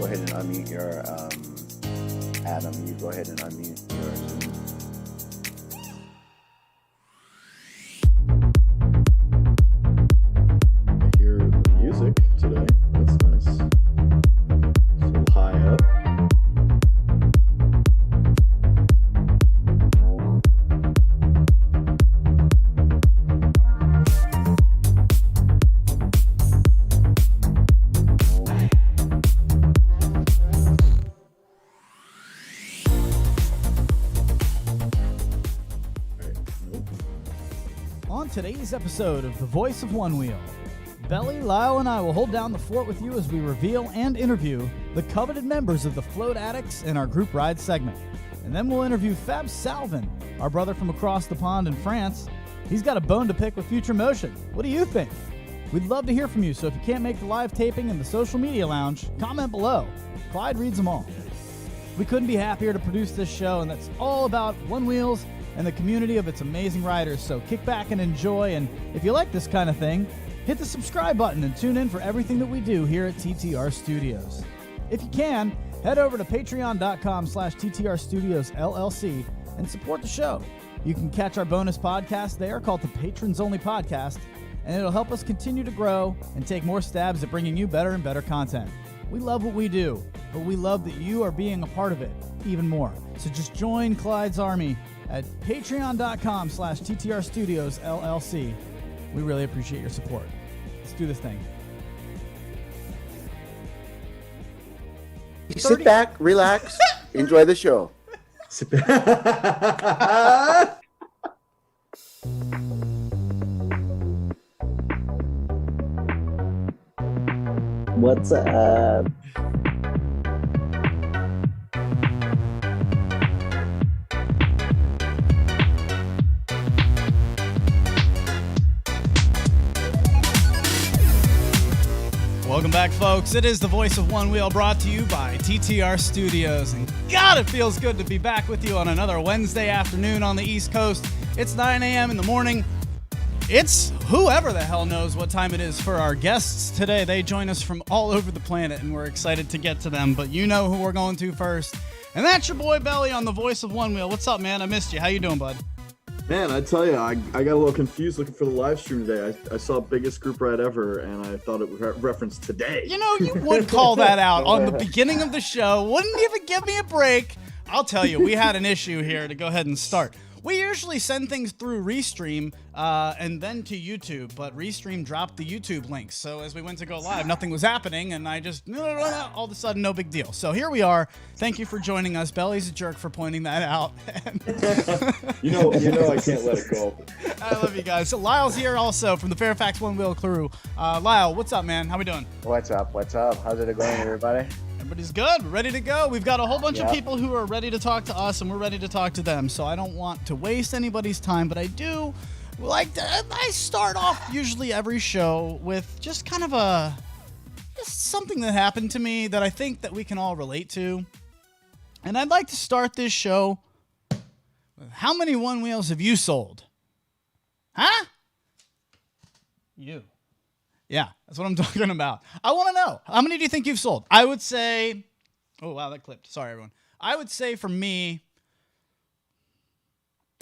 ahead and unmute your, Adam, you go ahead and unmute yours. I hear the music today. That's nice. It's a little high up. On today's episode of The Voice of Onewheel, Belly, Lyle, and I will hold down the fort with you as we reveal and interview the coveted members of the Float Addicts in our group ride segment. And then we'll interview Fab Salvin, our brother from across the pond in France. He's got a bone to pick with Future Motion. What do you think? We'd love to hear from you, so if you can't make the live taping in the social media lounge, comment below. Clyde reads them all. We couldn't be happier to produce this show, and that's all about Onewheels and the community of its amazing riders, so kick back and enjoy, and if you like this kind of thing, hit the subscribe button and tune in for everything that we do here at TTR Studios. If you can, head over to patreon.com/TTR Studios LLC and support the show. You can catch our bonus podcast there called the Patrons Only Podcast, and it'll help us continue to grow and take more stabs at bringing you better and better content. We love what we do, but we love that you are being a part of it even more. So just join Clyde's army at patreon.com/TTR Studios LLC. We really appreciate your support. Let's do this thing. Sit back, relax, enjoy the show. Sit back. What's up? Welcome back, folks. It is the Voice of Onewheel, brought to you by TTR Studios. And God, it feels good to be back with you on another Wednesday afternoon on the East Coast. It's 9 a.m. in the morning. It's whoever the hell knows what time it is for our guests today. They join us from all over the planet, and we're excited to get to them. But you know who we're going to first. And that's your boy Belly on the Voice of Onewheel. What's up, man? I missed you. How you doing, bud? Man, I tell you, I got a little confused looking for the live stream today. I saw biggest group ride ever, and I thought it was referenced today. You know, you would call that out on the beginning of the show. Wouldn't even give me a break. I'll tell you, we had an issue here to go ahead and start. We usually send things through Restream and then to YouTube, but Restream dropped the YouTube links. So as we went to go live, nothing was happening, and I just, all of a sudden, no big deal. So here we are. Thank you for joining us. Belly's a jerk for pointing that out. you know, I can't let it go. I love you guys. So Lyle's here also from the Fairfax Onewheel crew. Lyle, what's up, man? How we doing? What's up? How's it going, everybody? Everybody's good. We're ready to go. We've got a whole bunch of people who are ready to talk to us, and we're ready to talk to them. So I don't want to waste anybody's time, but I do like to. I start off usually every show with just kind of just something that happened to me that I think that we can all relate to. And I'd like to start this show with, how many Onewheels have you sold? Huh? You. Yeah, that's what I'm talking about. I want to know. How many do you think you've sold? I would say... Oh, wow, that clipped. Sorry, everyone. I would say for me,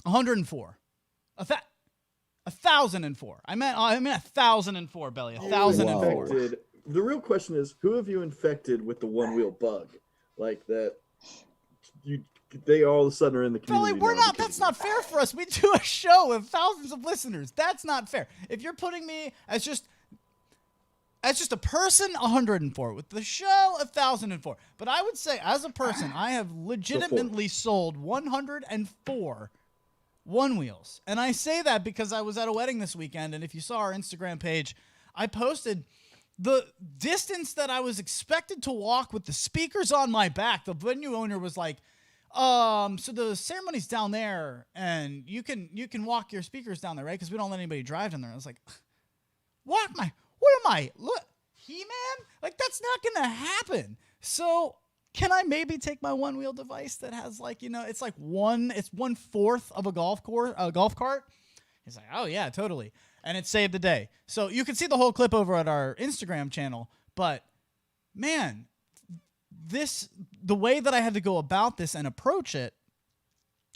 104. 1,004. I meant 1,004, Belly. 1,004. The real question is, who have you infected with the one-wheel bug? Like that... They all of a sudden are in the community. Belly, that's not fair for us. We do a show with thousands of listeners. That's not fair. If you're putting me as just a person, 104. With the show, 1,004. But I would say, as a person, I have legitimately sold 104 Onewheels. And I say that because I was at a wedding this weekend, and if you saw our Instagram page, I posted the distance that I was expected to walk with the speakers on my back. The venue owner was like, so the ceremony's down there, and you can walk your speakers down there, right? Because we don't let anybody drive down there. I was like, what am I? Look, He-Man? Like, that's not gonna happen. So can I maybe take my one-wheel device that has, like, it's like it's 1/4 of a golf cart? He's like, oh yeah, totally. And it saved the day. So you can see the whole clip over at our Instagram channel, but man, the way that I had to go about this and approach it,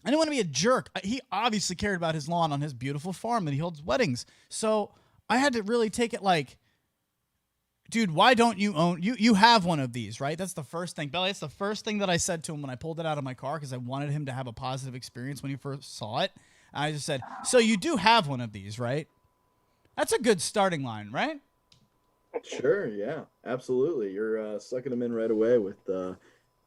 I didn't want to be a jerk. He obviously cared about his lawn on his beautiful farm that he holds weddings. So I had to really take it like, dude, why don't you own, you have one of these, right? That's the first thing. Belly, it's the first thing that I said to him when I pulled it out of my car because I wanted him to have a positive experience when he first saw it. And I just said, so you do have one of these, right? That's a good starting line, right? Sure, yeah, absolutely. You're sucking them in right away with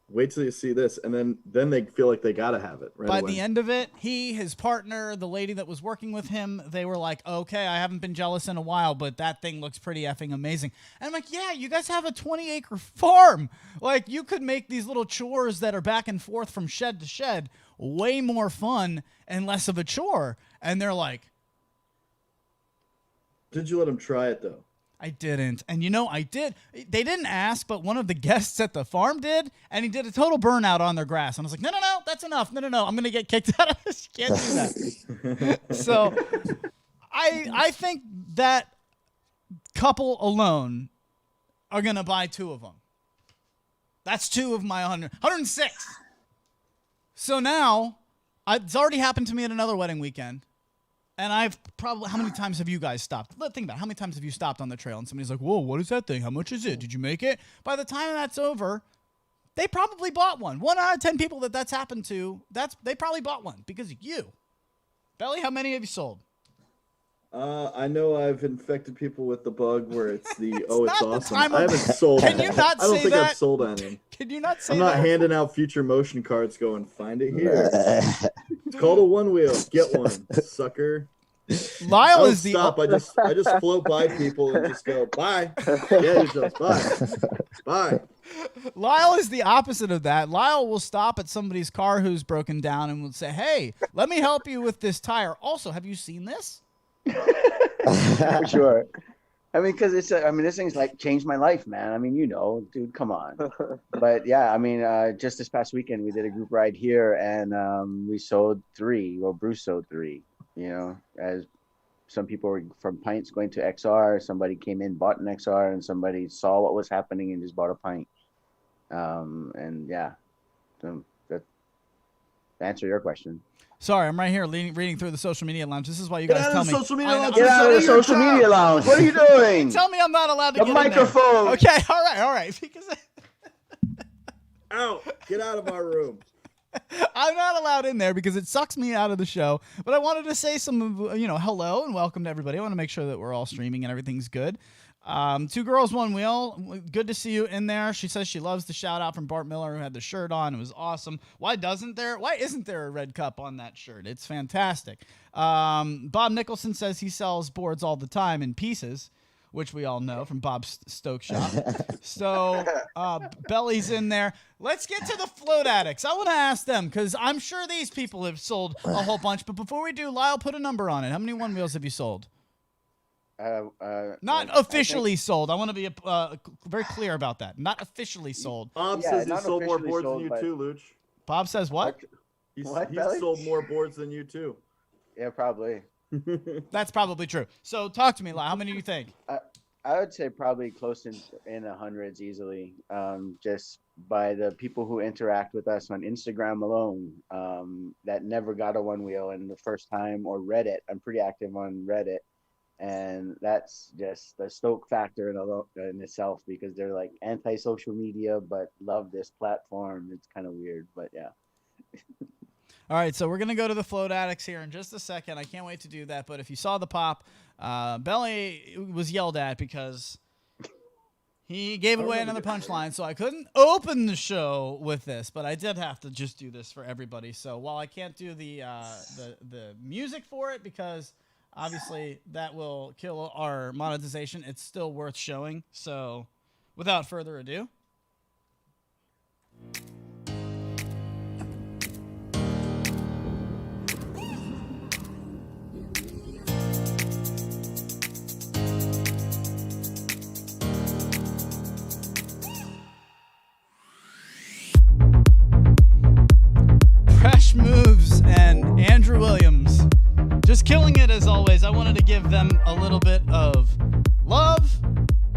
wait till you see this, and then they feel like they gotta have it right By away. the end of it, his partner, the lady that was working with him, they were like, okay, I haven't been jealous in a while, but that thing looks pretty effing amazing. And I'm like, yeah, you guys have a 20-acre farm. Like, you could make these little chores that are back and forth from shed to shed way more fun and less of a chore. And they're like, did you let them try it though? I didn't. And I did. They didn't ask, but one of the guests at the farm did, and he did a total burnout on their grass. And I was like, no, that's enough. No, I'm going to get kicked out of this. You can't do that. So I think that couple alone are going to buy 2 of them. That's 2 of my 106. So now, it's already happened to me at another wedding weekend. And I've probably, how many times have you guys stopped? Think about it. How many times have you stopped on the trail and somebody's like, whoa, what is that thing? How much is it? Did you make it? By the time that's over, they probably bought one. 1 out of 10 people that's happened to, they probably bought one because of you. Belly, how many have you sold? I know I've infected people with the bug where it's it's awesome. I haven't sold. Can you not I don't say think that? I've sold any. Can you not say I'm that? not handing out future motion cards going, find it here. It's called a Onewheel. Get one, sucker. Lyle is the stop. I just float by people and just go, bye. Yeah, just bye. Lyle is the opposite of that. Lyle will stop at somebody's car who's broken down and will say, hey, let me help you with this tire. Also, have you seen this? For sure. I mean, because this thing's like changed my life, man. I mean, dude, come on. But yeah, I mean, just this past weekend we did a group ride here, and we sold 3. Well, Bruce sold 3. As some people were from pints going to XR, somebody came in, bought an XR, and somebody saw what was happening and just bought a pint. And yeah, that to answer your question. Sorry, I'm right here reading through the social media lounge. This is why you guys tell me. Get out of the social media lounge. What are you doing? Tell me I'm not allowed to the get microphone. In there. Okay, all right. Because out. Get out of our room. I'm not allowed in there because it sucks me out of the show. But I wanted to say some, hello and welcome to everybody. I want to make sure that we're all streaming and everything's good. 2 Girls, One Wheel. Good to see you in there. She says she loves the shout out from Bart Miller who had the shirt on. It was awesome. Why isn't there a red cup on that shirt? It's fantastic. Bob Nicholson says he sells boards all the time in pieces, which we all know from Bob's Stoke Shop. So Belly's in there. Let's get to the Float Addicts. I want to ask them because I'm sure these people have sold a whole bunch. But before we do, Lyle, put a number on it. How many One Wheels have you sold? Not officially sold. I want to be very clear about that. Not officially sold. Bob says he sold more boards than you too, Luch. Bob says what? He's sold more boards than you too. Yeah, probably. That's probably true. So talk to me, Lyle. How many do you think? I would say probably close in the hundreds easily. Just by the people who interact with us on Instagram alone, that never got a One Wheel in the first time, or Reddit. I'm pretty active on Reddit. And that's just the Stoke factor in itself, because they're like anti-social media, but love this platform. It's kind of weird, but yeah. All right, so we're going to go to the Float Addicts here in just a second. I can't wait to do that. But if you saw the pop, Belly was yelled at because he gave away another punchline. So I couldn't open the show with this, but I did have to just do this for everybody. So while I can't do the music for it because obviously that will kill our monetization, it's still worth showing. So without further ado. Fresh Moves and Andrew Williams. Just killing it as always. I wanted to give them a little bit of love.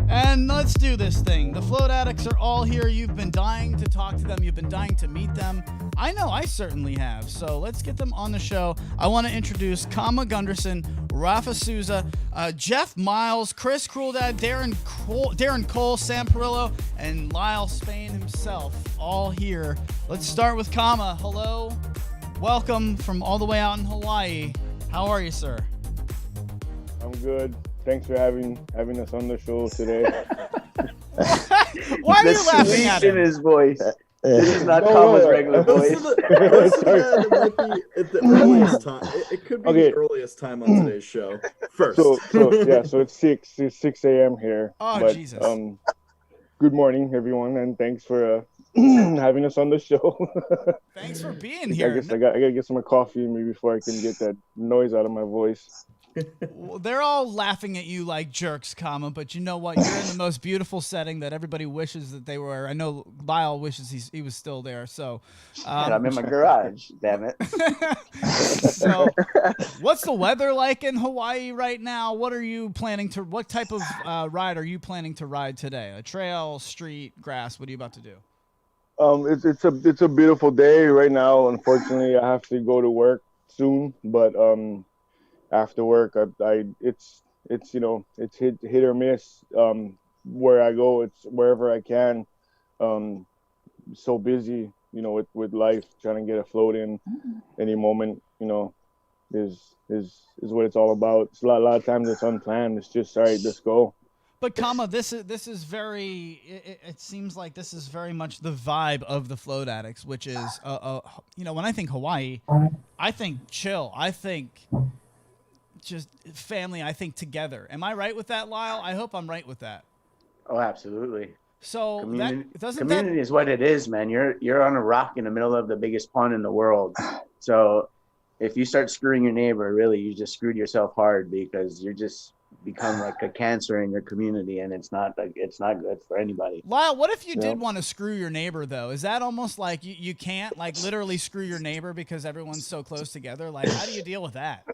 And let's do this thing. The Float Addicts Addicts are all here. You've been dying to talk to them. You've been dying to meet them. I know I certainly have. So let's get them on the show. I want to introduce Gunderson, Rapha Souza, Jeff Miles, Chris Crueldad, Darren Cole, Sam Parrillo, and Lyle Spain himself, all here. Let's start with Kama. Hello. Welcome from all the way out in Hawaii. How are you, sir? I'm good. Thanks for having us on the show today. Why are you laughing at him? In his voice. This is not Kama's regular voice. It might be at the earliest time. It could be the earliest time on today's show. First. So it's 6 a.m. here. Oh, but, Jesus. Good morning, everyone, and thanks for having us on the show. Thanks for being here. I guess I gotta get some more coffee in me before I can get that noise out of my voice. Well, they're all laughing at you like jerks, but you know what? You're in the most beautiful setting that everybody wishes that they were. I know Lyle wishes he was still there. So I'm in my garage. Damn it. So, what's the weather like in Hawaii right now? What type of ride are you planning to ride today? A trail, street, grass? What are you about to do? It's a beautiful day right now. Unfortunately, I have to go to work soon, but after work, it's hit or miss. Where I go, it's wherever I can. So busy, with life, trying to get a float in any moment, is what it's all about. It's a lot of times it's unplanned. It's just, all right, let's go. But this is very. It seems like this is very much the vibe of the Float Addicts, which is, when I think Hawaii, I think chill. I think just family. I think together. Am I right with that, Lyle? I hope I'm right with that. Oh, absolutely. So community is what it is, man. You're on a rock in the middle of the biggest pond in the world. So if you start screwing your neighbor, really, you just screwed yourself hard, because you're just become like a cancer in your community, and it's not good for anybody. Lyle, what if you did want to screw your neighbor, though? Is that almost like you can't literally screw your neighbor because everyone's so close together? How do you deal with that?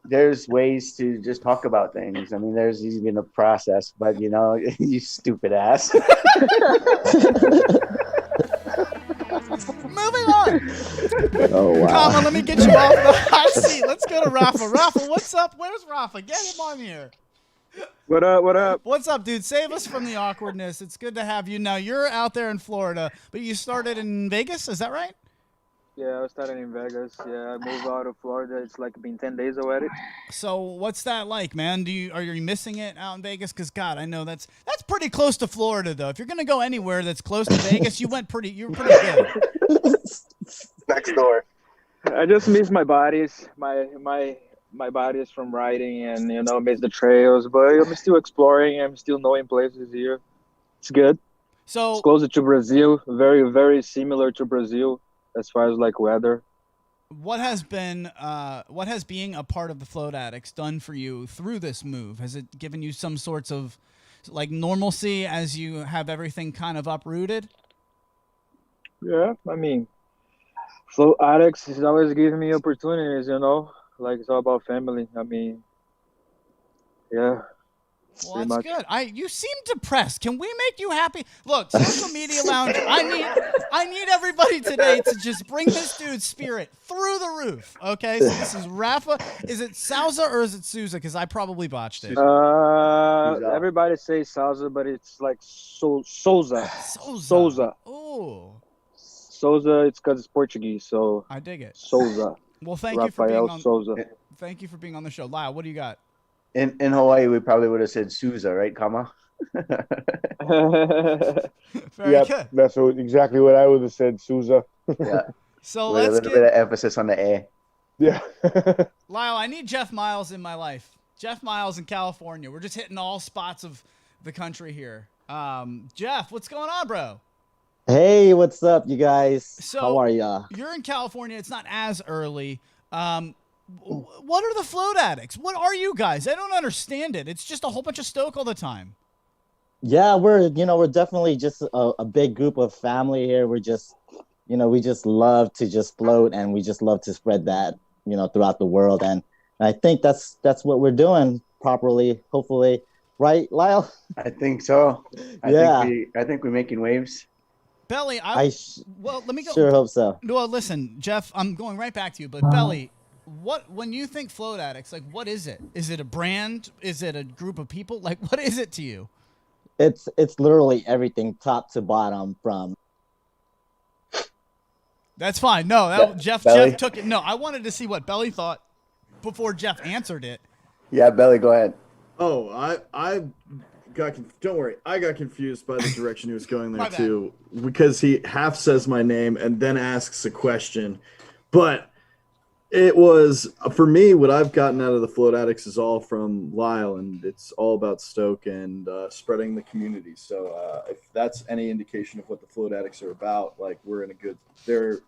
There's ways to just talk about things. I mean, there's even a process, but you stupid ass. Moving on. Oh, wow. Come on, let me get you off the hot seat. Let's go to Rapha. Rapha, what's up? Where's Rapha? Get him on here. What up? What up? What's up, dude? Save us from the awkwardness. It's good to have you. Now, you're out there in Florida, but you started in Vegas. Is that right? Yeah, I started in Vegas. Yeah, I moved out of Florida. It's been 10 days already. So what's that like, man? Are you missing it out in Vegas? Because God, I know that's pretty close to Florida, though. If you're gonna go anywhere that's close to Vegas, you were pretty good. Next door. I just miss my bodies. My bodies from riding, and miss the trails. But I'm still exploring. I'm still knowing places here. It's good. So it's closer to Brazil. Very, very similar to Brazil as far as weather. What has being a part of the Float Addicts done for you through this move? Has it given you some sorts of normalcy as you have everything kind of uprooted? Yeah, I mean, Float Addicts is always giving me opportunities, it's all about family. I mean, yeah. Well, that's good. You seem depressed. Can we make you happy? Look, social media lounge. I need everybody today to just bring this dude's spirit through the roof. Okay, so this is Rapha. Is it Souza or is it Souza? Because I probably botched it. Everybody says Souza, but it's Souza. Souza. Oh. Souza. It's because it's Portuguese, so I dig it. Souza. Well, thank you for being on. Souza. Thank you for being on the show, Lyle. What do you got? In Hawaii, we probably would have said Souza, right, Kama? Very good. That's exactly what I would have said, Souza. Yeah. So with a little bit of emphasis on the A. Yeah. Lyle, I need Jeff Miles in my life. Jeff Miles in California. We're just hitting all spots of the country here. Jeff, what's going on, bro? Hey, what's up, you guys? So, how are ya? You're in California. It's not as early. What are the Float Addicts? What are you guys? I don't understand it. It's just a whole bunch of stoke all the time. Yeah, we're definitely just a big group of family here. We're just, we just love to just float, and we just love to spread that, throughout the world. And I think that's what we're doing properly. Hopefully, right, Lyle? I think so. Yeah. I think we're making waves. Belly, well, let me go. Sure hope so. Well, listen, Jeff, I'm going right back to you, but Belly, when you think Float Addicts, like, what is it? Is it a brand? Is it a group of people? Like, what is it to you? It's literally everything, top to bottom. From That's fine. No, Jeff took it. No, I wanted to see what Belly thought before Jeff answered it. Yeah, Belly, go ahead. Oh, I got don't worry. I got confused by the direction he was going there too, because he half says my name and then asks a question. But it was, for me, what I've gotten out of the Float Addicts is all from Lyle, and it's all about Stoke and spreading the community. So if that's any indication of what the Float Addicts are about, like, we're in a good. They're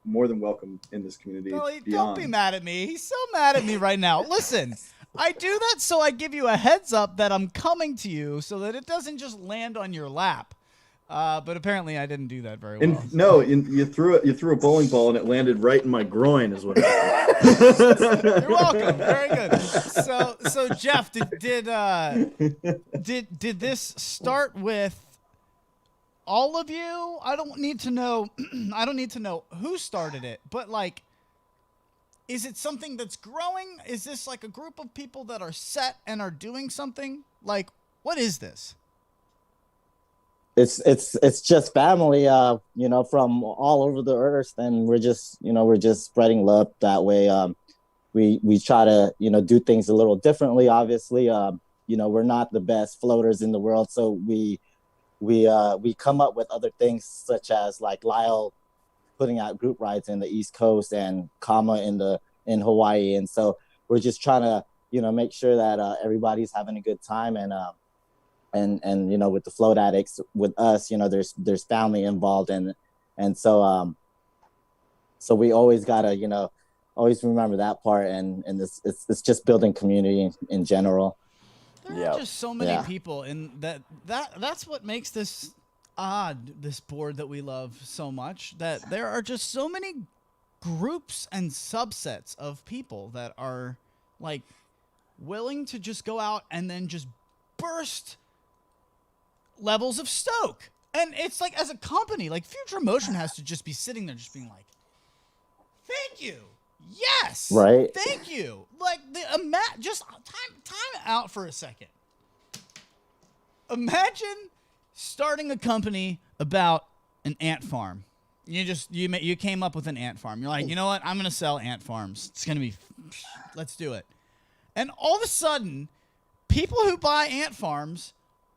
more than welcome in this community. Belly, don't be mad at me. He's so mad at me right now. Listen. I do that so I give you a heads up that I'm coming to you so that it doesn't just land on your lap. But apparently I didn't do that very well. No, you threw a bowling ball and it landed right in my groin is what happened. You're welcome. Very good. So Jeff, did this start with all of you? I don't need to know I don't need to know who started it, but like, is it something that's growing? Is this like a group of people that are set and are doing something? Like, what is this? It's just family, from all over the earth, and we're just spreading love that way. We try to, do things a little differently. Obviously, we're not the best floaters in the world, so we come up with other things, such as like Lyle putting out group rides in the East Coast and Kama in Hawaii. And so we're just trying to, make sure that everybody's having a good time. And with the Float Addicts, with us, there's family involved. And so we always gotta, always remember that part. And it's just building community in general. There are just so many people, and that's what makes this this board that we love so much, that there are just so many groups and subsets of people that are like willing to just go out and then just burst levels of stoke. And it's like, as a company, like Future Emotion has to just be sitting there just being like, thank you, yes, right, thank you. Like, just time out for a second. Imagine starting a company about an ant farm. You came up with an ant farm. You're like, you know what? I'm going to sell ant farms. It's going to be, let's do it. And all of a sudden, people who buy ant farms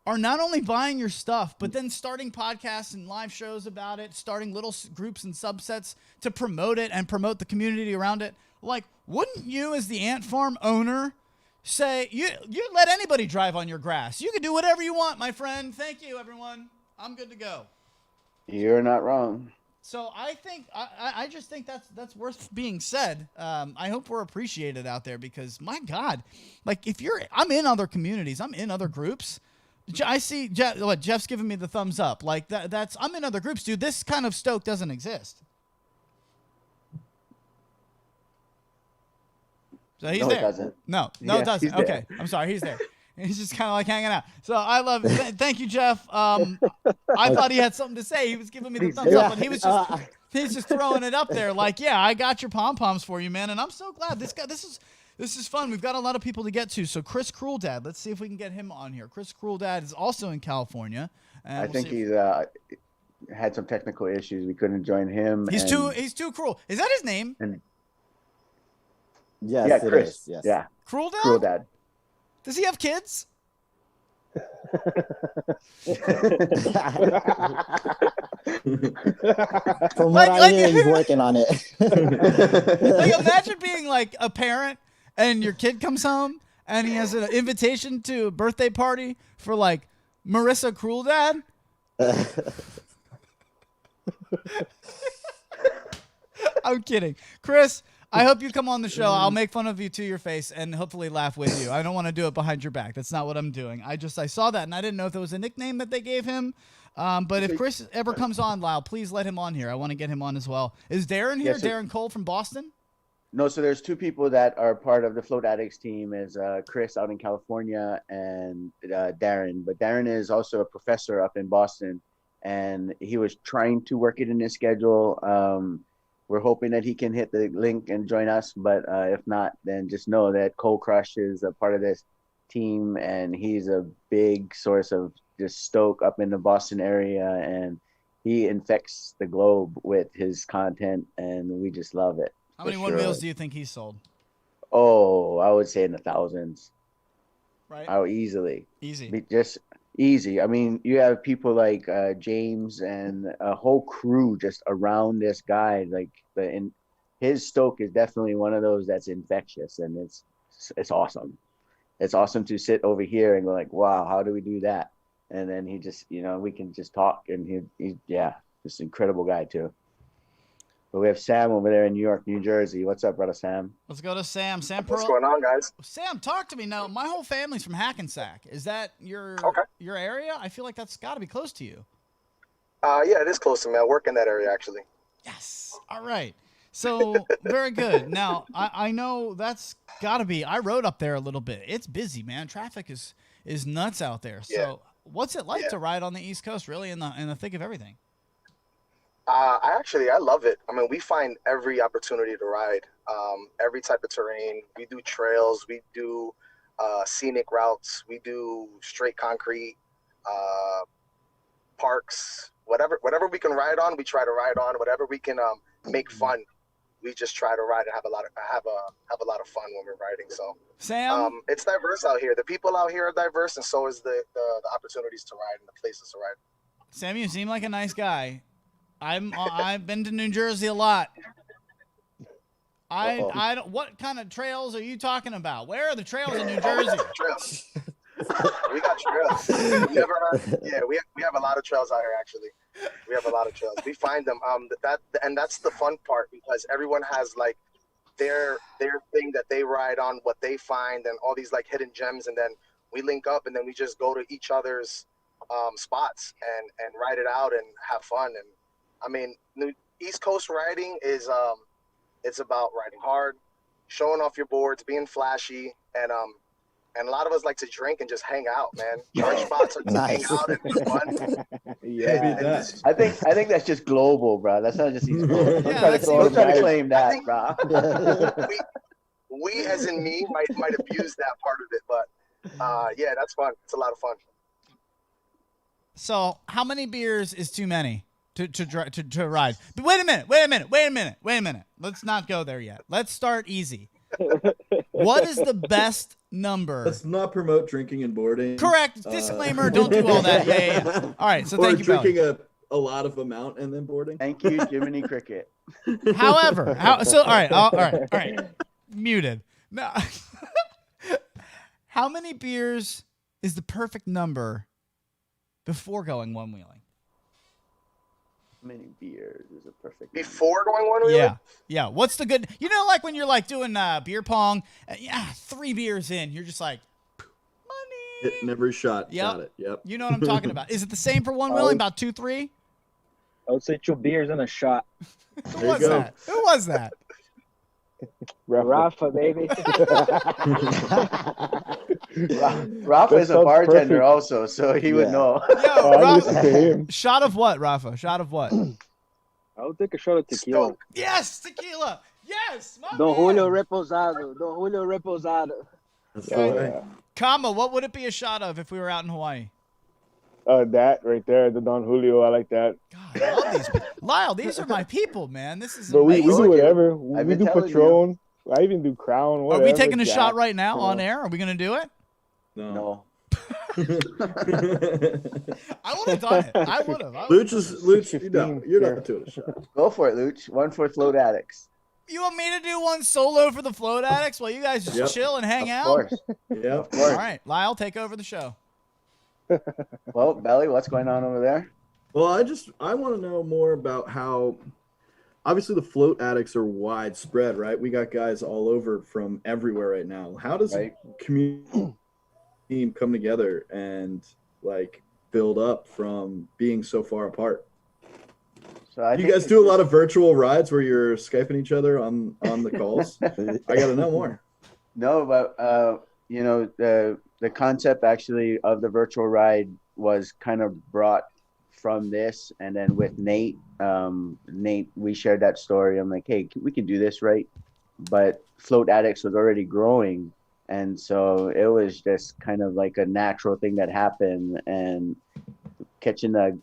are not only buying your stuff, but then starting podcasts and live shows about it, starting little groups and subsets to promote it and promote the community around it. Like, wouldn't you, as the ant farm owner, say, you let anybody drive on your grass? You can do whatever you want, my friend. Thank you, everyone. I'm good to go. You're not wrong. So I think I just think that's worth being said. I hope we're appreciated out there, because my God, like, I'm in other communities, I'm in other groups. I see Jeff's giving me the thumbs up. Like I'm in other groups, dude. This kind of stoke doesn't exist. So he's there. It doesn't. No, Yeah, it doesn't. he's Okay, I'm sorry. He's there. He's just kind of like hanging out. So I love it. Thank you, Jeff. I thought he had something to say. He was giving me the thumbs up, but he's just throwing it up there. Like, yeah, I got your pom poms for you, man. And I'm so glad this is fun. We've got a lot of people to get to. So Chris Crueldad, let's see if we can get him on here. Chris Crueldad is also in California. I think he's had some technical issues. We couldn't join him. He's too cruel. Is that his name? Yes, yeah, it Chris. is. Yes. Yeah. Crueldad? Crueldad. Does he have kids? From what I hear, he's working on it. Like, imagine being like a parent and your kid comes home and he has an invitation to a birthday party for like Marissa Crueldad. I'm kidding. Chris, I hope you come on the show. I'll make fun of you to your face and hopefully laugh with you. I don't want to do it behind your back. That's not what I'm doing. I saw that and I didn't know if it was a nickname that they gave him. But if Chris ever comes on, Lyle, please let him on here. I want to get him on as well. Is Darren here? Yes, sir. Darren Cole from Boston? No, so there's two people that are part of the Float Addicts team is Chris out in California and Darren. But Darren is also a professor up in Boston, and he was trying to work it in his schedule. We're hoping that he can hit the link and join us, but if not, then just know that Cole Crush is a part of this team, and he's a big source of just stoke up in the Boston area, and he infects the globe with his content, and we just love it. How many Onewheels do you think he's sold? Oh, I would say in the thousands. Right. Oh, easily. Easy. Just easy. I mean, you have people like James and a whole crew just around this guy. Like, his stoke is definitely one of those that's infectious, and it's awesome. It's awesome to sit over here and go like, wow, how do we do that? And then he just, we can just talk, and he's just an incredible guy too. But we have Sam over there in New York, New Jersey. What's up, brother Sam? Let's go to Sam. What's going on, guys? Sam, talk to me now. My whole family's from Hackensack. Is that your area? I feel like that's got to be close to you. Yeah, it is close to me. I work in that area, actually. Yes. All right. So, very good. Now, I know that's got to be, I rode up there a little bit. It's busy, man. Traffic is nuts out there. So, Yeah. What's it like to ride on the East Coast, really, in the thick of everything? I love it. I mean, we find every opportunity to ride, every type of terrain. We do trails, we do scenic routes, we do straight concrete, parks, whatever we can ride on, we try to ride on. Whatever we can make fun, we just try to ride and have a lot of fun when we're riding. So Sam, it's diverse out here. The people out here are diverse, and so is the opportunities to ride and the places to ride. Sam, you seem like a nice guy. I've been to New Jersey a lot. I don't. What kind of trails are you talking about? Where are the trails in New Jersey? Trails. We got trails. We have a lot of trails out here. Actually, we have a lot of trails. We find them. That's the fun part, because everyone has like their thing that they ride on, what they find, and all these like hidden gems, and then we link up, and then we just go to each other's spots and ride it out and have fun. And I mean, East Coast riding is it's about riding hard, showing off your boards, being flashy, and a lot of us like to drink and just hang out, man. Our spots are to hang out and be fun. Yeah, I think that's just global, bro. That's not just East Coast. Don't try to claim that, bro. we, as in me, might abuse that part of it, but yeah, that's fun. It's a lot of fun. So, how many beers is too many to ride? But wait a minute. Let's not go there yet. Let's start easy. What is the best number? Let's not promote drinking and boarding. Correct. Disclaimer. Don't do all that. Yeah. All right. So thank you, drinking Belly. a lot of amount and then boarding. Thank you, Jiminy Cricket. However, all right. Muted. No. How many beers is the perfect number before going one-wheeling? Many beers is a perfect before going one wheeling. Yeah. What's the good? Like when you're like doing beer pong. 3 beers in, you're just like, money. Hitting every shot. Yep. Got it. Yep. You know what I'm talking about. Is it the same for one wheeling? About 2, 3? I would say 2 beers and a shot. Who was that? Rapha, baby. Rapha is a bartender also, so he would know. Yo, Rapha, shot of what, Rapha? Shot of what? I would take a shot of tequila. Yes, tequila. Yes, Don Julio Reposado. That's right. Kama, what would it be a shot of if we were out in Hawaii? That right there, the Don Julio. I like that. God, I love these people. Lyle, these are my people, man. This is But we amazing. do whatever. We been do telling Patron. I even do Crown. Are Whatever, we taking a Jack. shot right now on air? Are we going to do it? No. I would have done it. I would have. Luch, you're not doing a shot. Go for it, Luch. One for Float Addicts. You want me to do one solo for the Float Addicts while you guys just chill and hang out? Of course. Yep. All right, Lyle, take over the show. Well, Belly, what's going on over there? Well, I want to know more about how, obviously the Float Addicts are widespread, right? We got guys all over from everywhere right now. How does a community team come together and like build up from being so far apart? So I You think guys do a lot of virtual rides where you're Skyping each other on the calls? I got to know more. No, but you know, the concept actually of the virtual ride was kind of brought from this, and then with Nate, we shared that story. I'm like, hey, we can do this, right? But Float Addicts was already growing, and so it was just kind of like a natural thing that happened, and catching the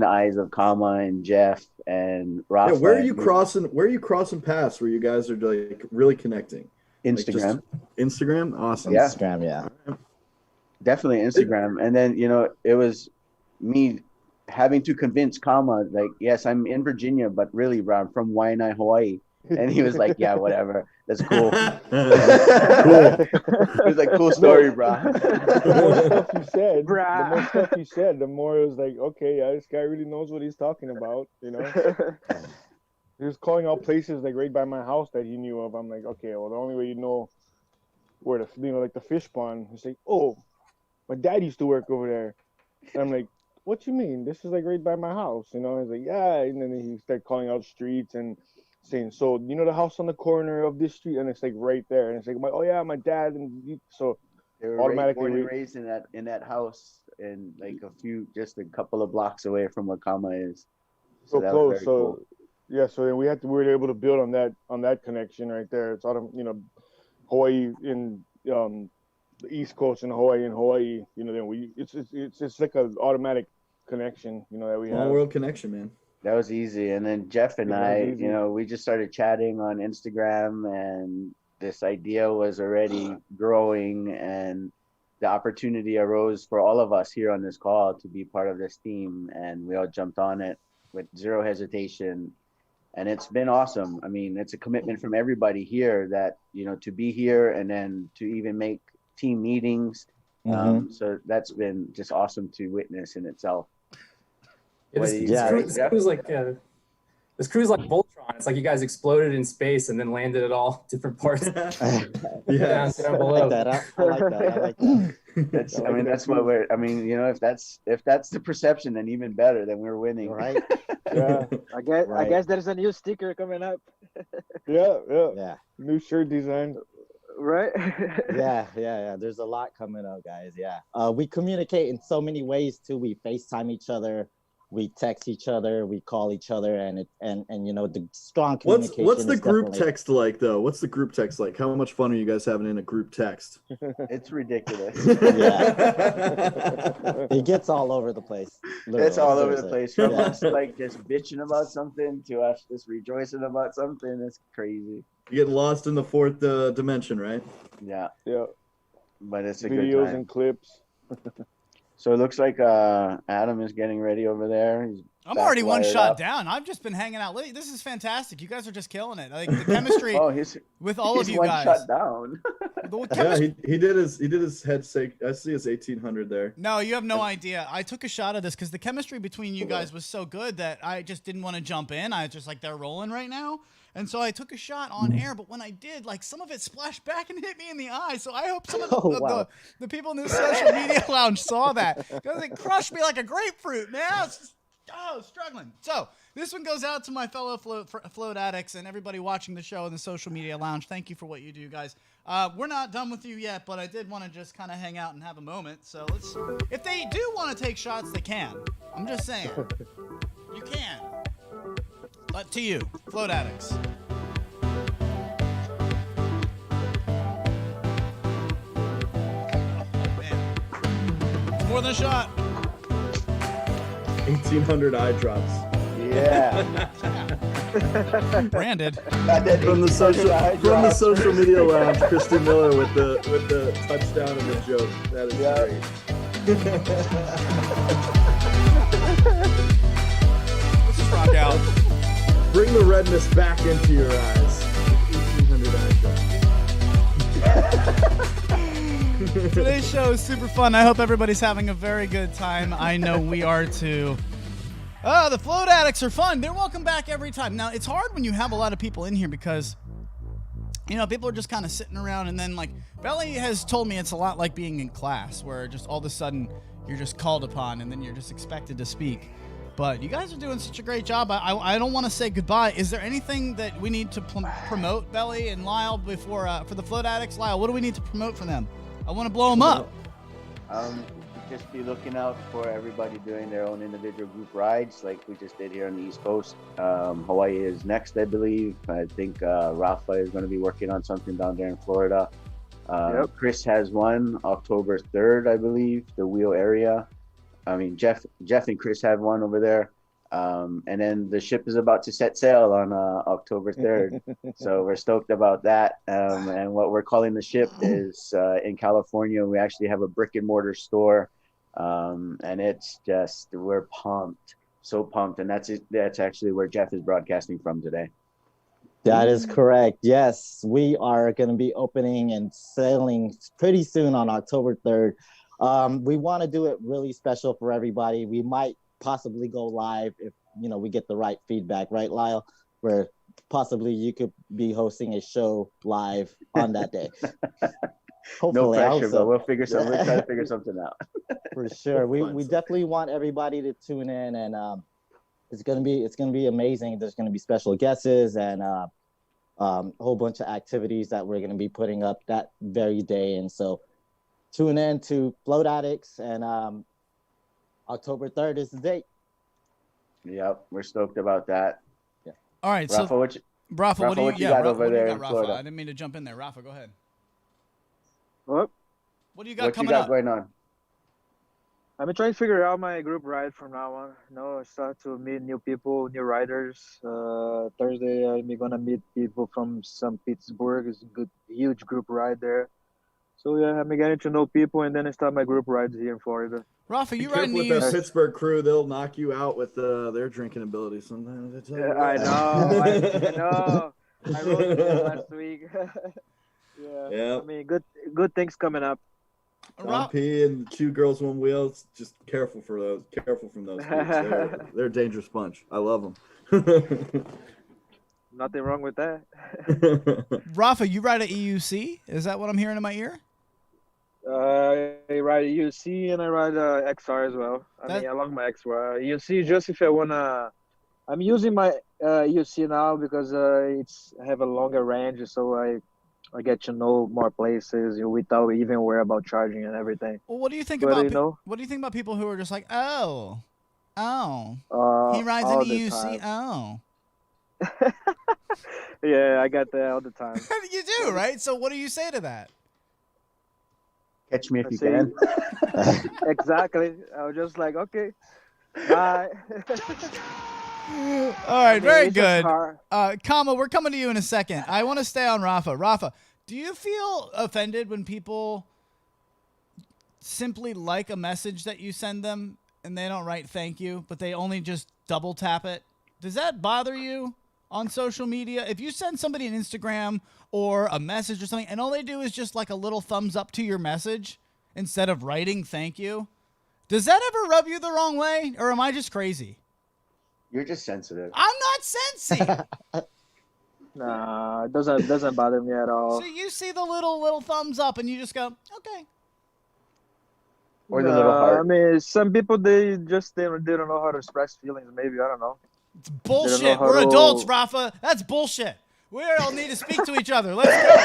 eyes of Kama and Jeff and Rapha. Yeah, where are you crossing? Where are you crossing paths where you guys are like really connecting? Instagram. Like Instagram, awesome. Yeah. Instagram, yeah. Definitely Instagram. And then, you know, it was me having to convince Kama, like, yes, I'm in Virginia, but really, bro, I'm from Waianae, Hawaii. And he was like, yeah, whatever. That's cool. Cool. It was like, cool story, bro. The more stuff you said, the more it was like, okay, yeah, this guy really knows what he's talking about, you know? He was calling out places like right by my house that he knew of. I'm like, okay, well, the only way you know where the, you know, like the fish pond. He's like, oh, my dad used to work over there. And I'm like, what you mean? This is like right by my house, you know? He's like, yeah. And then he started calling out streets and saying, so you know the house on the corner of this street, and it's like right there, and it's like, oh yeah, my dad, and so they were automatically born and raised in that house, and like just a couple of blocks away from where Kama is. So that close. was very So cool. yeah, so then we were able to build on that connection right there. It's you know, Hawaii in the East Coast and Hawaii, you know, then it's like an automatic connection, you know, that we have. All world connection, man. That was easy. And then Jeff and I, you know, we just started chatting on Instagram, and this idea was already growing, and the opportunity arose for all of us here on this call to be part of this team, and we all jumped on it with zero hesitation. And it's been awesome. I mean, it's a commitment from everybody here that, you know, to be here and then to even make team meetings. So that's been just awesome to witness in itself. This cruise like Voltron. It's like you guys exploded in space and then landed at all different parts. down below. I like that. That's what we're. I mean, you know, if that's the perception, then even better. Then we're winning, right? Yeah. I guess there's a new sticker coming up. Yeah. New shirt design. Right? Yeah. There's a lot coming up, guys. Yeah. We communicate in so many ways too. We FaceTime each other. We text each other, we call each other, and you know, the strong communication. What's the group text like though? What's the group text like? How much fun are you guys having in a group text? It's ridiculous. Yeah. It gets all over the place. Literally. It's all over the place. From us like just bitching about something to us just rejoicing about something. It's crazy. You get lost in the fourth dimension, right? Yeah. But it's a videos good time. And clips. So it looks like Adam is getting ready over there. I'm already one shot down. I've just been hanging out. This is fantastic. You guys are just killing it. Like the chemistry with all of you guys. One shot down. He did his head shake. I see his 1800 there. No, you have no idea. I took a shot of this because the chemistry between you guys was so good that I just didn't want to jump in. I was just like, they're rolling right now. And so I took a shot on air, but when I did, like some of it splashed back and hit me in the eye. So I hope some of the people in this social media lounge saw that because it crushed me like a grapefruit, man. I was just, struggling. So this one goes out to my fellow float addicts and everybody watching the show in the social media lounge. Thank you for what you do, guys. We're not done with you yet, but I did want to just kind of hang out and have a moment. So if they do want to take shots, they can. I'm just saying. You can. But to you, Float Addicts. Man. It's more than a shot. 1800 eye drops. Yeah. Branded. From the social media lounge, Christy Miller with the touchdown and the joke. That is great. Let's just rock out. Bring the redness back into your eyes. 1800 eye drops. Today's show is super fun. I hope everybody's having a very good time. I know we are too. The Float Addicts are fun. They're welcome back every time. Now, it's hard when you have a lot of people in here because, you know, people are just kind of sitting around and then, like, Belly has told me it's a lot like being in class where just all of a sudden you're just called upon and then you're just expected to speak. But you guys are doing such a great job. I don't want to say goodbye. Is there anything that we need to promote, Belly and Lyle, before for the Float Addicts? Lyle, what do we need to promote for them? I want to blow them up. Just be looking out for everybody doing their own individual group rides, like we just did here on the East Coast. Hawaii is next, I believe. I think Rapha is going to be working on something down there in Florida. Chris has one October 3rd, I believe, the Wheel area. I mean, Jeff and Chris have one over there. And then the ship is about to set sail on October 3rd. So we're stoked about that. And what we're calling the ship is in California, we actually have a brick and mortar store. And it's just, we're pumped, so pumped. And that's actually where Jeff is broadcasting from today. That is correct. Yes, we are going to be opening and sailing pretty soon on October 3rd. We want to do it really special for everybody. We might possibly go live if we get the right feedback, right, Lyle? Where possibly you could be hosting a show live on that day. No Hopefully, pressure, but we'll try to figure something out. For sure. We definitely want everybody to tune in, and it's gonna be amazing. There's gonna be special guests and a whole bunch of activities that we're gonna be putting up that very day. And so tune in to Float Addicts, and October 3rd is the date. Yep, we're stoked about that. Yeah. All right, Rapha, so Rapha, what do you got over there in Rapha? Florida? I didn't mean to jump in there. Rapha, go ahead. What? What do you got What coming you got up? going on? I've been trying to figure out my group ride from now on. I start to meet new people, new riders. Thursday, I'm gonna meet people from St. Petersburg. It's a good, huge group ride there. So yeah, I'm getting to know people, and then I start my group rides here in Florida. Rafa, Be you careful riding with these? that Pittsburgh crew; they'll knock you out with their drinking ability sometimes. I tell you I what. know. I know. I rode with them last week. Yeah. I mean, good things coming up. Don P and the 2 Girls, 1 Wheel. Just careful for those. Careful from those dudes. They're a dangerous bunch. I love them. Nothing wrong with that. Rafa, you ride a EUC? Is that what I'm hearing in my ear? I ride UC and I ride XR as well. I mean, I love my XR. UC just if I wanna. I'm using my UC now because I have a longer range, so I get to know more places without even worry about charging and everything. Well, what do you think But, about what do you think about people who are just like, oh, he rides an all the EUC, time. Yeah, I got that all the time. You do, right? So what do you say to that? Catch me if you can. Exactly. I was just like, okay, bye. All right, very good. Kama, we're coming to you in a second. I want to stay on Rafa. Rafa, do you feel offended when people simply like a message that you send them and they don't write thank you, but they only just double tap it? Does that bother you on social media? If you send somebody an Instagram or a message or something and all they do is just like a little thumbs up to your message instead of writing thank you, does that ever rub you the wrong way, or am I just crazy? You're just sensitive. I'm not sensy. Nah, it doesn't bother me at all. So you see the little thumbs up and you just go, okay. Or the little heart. I mean, some people they don't know how to express feelings. Maybe I don't know. It's bullshit. We're adults, Rafa. That's bullshit. We all need to speak to each other. Let's go.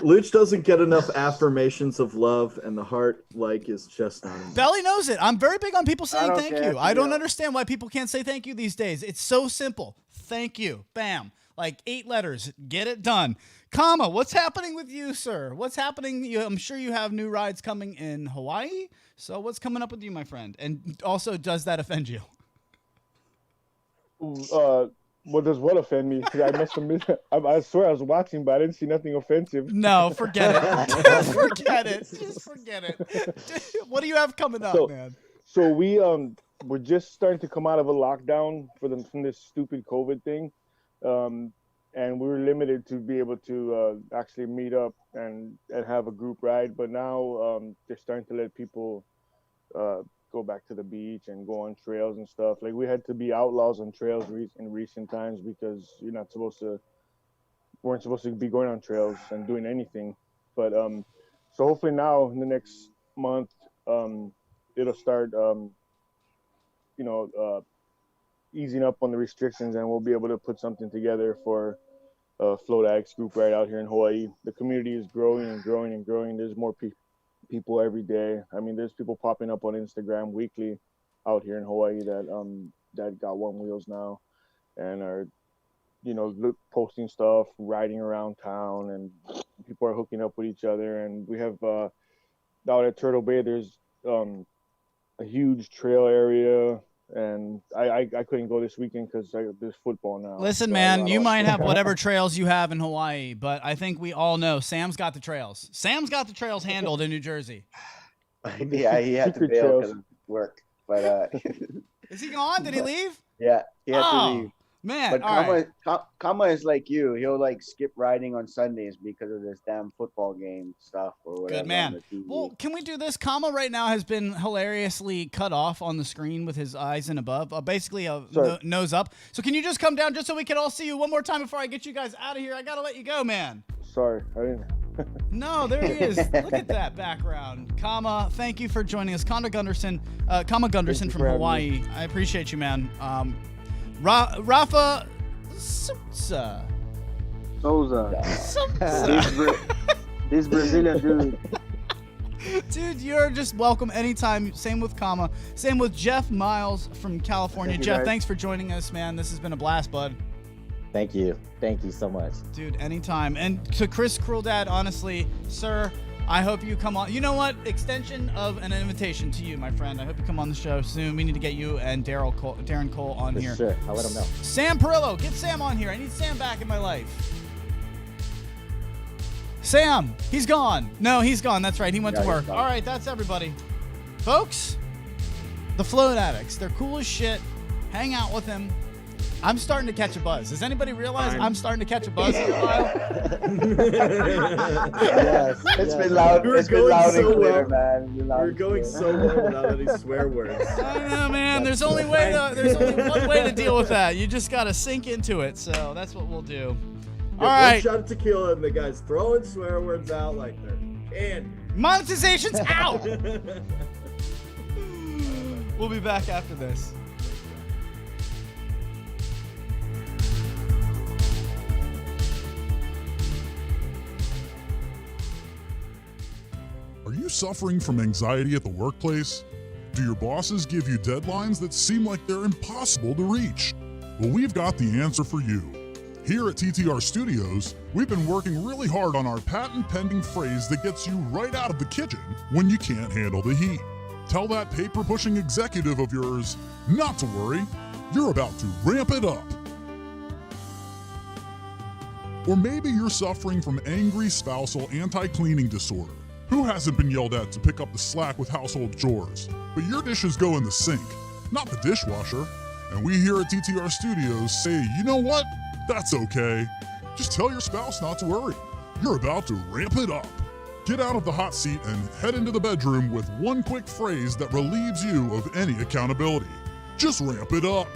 Luch doesn't get enough affirmations of love, and the heart is just not enough. Belly knows it. I'm very big on people saying thank care, you. I don't understand why people can't say thank you these days. It's so simple. Thank you. Bam. Like 8 letters. Get it done. Kama, what's happening with you, sir? What's happening? I'm sure you have new rides coming in Hawaii. So what's coming up with you, my friend? And also, does that offend you? Well, does what offend me? Because I must have I swear I was watching, but I didn't see nothing offensive. No, forget it. Just forget it. Just forget it. What do you have coming up, man? So we're just starting to come out of a lockdown from this stupid COVID thing, and we were limited to be able to actually meet up and have a group ride. But now they're starting to let people go back to the beach and go on trails and stuff. Like, we had to be outlaws on trails in recent times because weren't supposed to be going on trails and doing anything. But so hopefully now in the next month it'll start easing up on the restrictions, and we'll be able to put something together for Float Addicts group right out here in Hawaii. The community is growing and growing and growing. There's more people every day. I mean, there's people popping up on Instagram weekly out here in Hawaii that got Onewheels now and are, posting stuff, riding around town, and people are hooking up with each other. And we have out at Turtle Bay, there's a huge trail area. And I couldn't go this weekend because there's football now. Listen, so man, you might have whatever trails you have in Hawaii, but I think we all know Sam's got the trails. Sam's got the trails handled in New Jersey. Yeah, he had to bail because of work. But is he gone? Did he leave? Yeah, he had to leave. Man, but Kama is like you. He'll like skip riding on Sundays because of this damn football game stuff or whatever. Good man. Well, can we do this? Kama right now has been hilariously cut off on the screen with his eyes and above, basically a nose up. So can you just come down just so we can all see you one more time before I get you guys out of here? I gotta let you go, man. Sorry, I didn't. No, there he is. Look at that background. Kama, thank you for joining us. Kama Gunderson from Hawaii. I appreciate you, man. Rapha Souza. This Brazilian dude. Dude, you're just welcome anytime. Same with Kama. Same with Jeff Miles from California. Jeff, thanks for joining us, man. This has been a blast, bud. Thank you. Thank you so much. Dude, anytime. And to Chris Crueldad, honestly, sir, I hope you come on. You know what? Extension of an invitation to you, my friend. I hope you come on the show soon. We need to get you and Darren Cole on here. Sure, I'll let him know. Sam Parrillo, get Sam on here. I need Sam back in my life. Sam, he's gone. No, he's gone. That's right. He went to work. All right, that's everybody. Folks, the Float Addicts. They're cool as shit. Hang out with them. I'm starting to catch a buzz. Does anybody realize I'm starting to catch a buzz here, Lyle? Yes, it's been loud. It's been loud and clear, man. We're going so well without any swear words. I know, man. There's only one way to deal with that. You just got to sink into it. So that's what we'll do. All right. One shot of tequila and the guy's throwing swear words out like they're candy. Monetization's out. We'll be back after this. Are you suffering from anxiety at the workplace? Do your bosses give you deadlines that seem like they're impossible to reach? Well, we've got the answer for you. Here at TTR Studios, we've been working really hard on our patent-pending phrase that gets you right out of the kitchen when you can't handle the heat. Tell that paper-pushing executive of yours not to worry, you're about to ramp it up. Or maybe you're suffering from angry spousal anti-cleaning disorder. Who hasn't been yelled at to pick up the slack with household chores? But your dishes go in the sink, not the dishwasher. And we here at TTR Studios say, you know what? That's okay. Just tell your spouse not to worry. You're about to ramp it up. Get out of the hot seat and head into the bedroom with one quick phrase that relieves you of any accountability. Just ramp it up.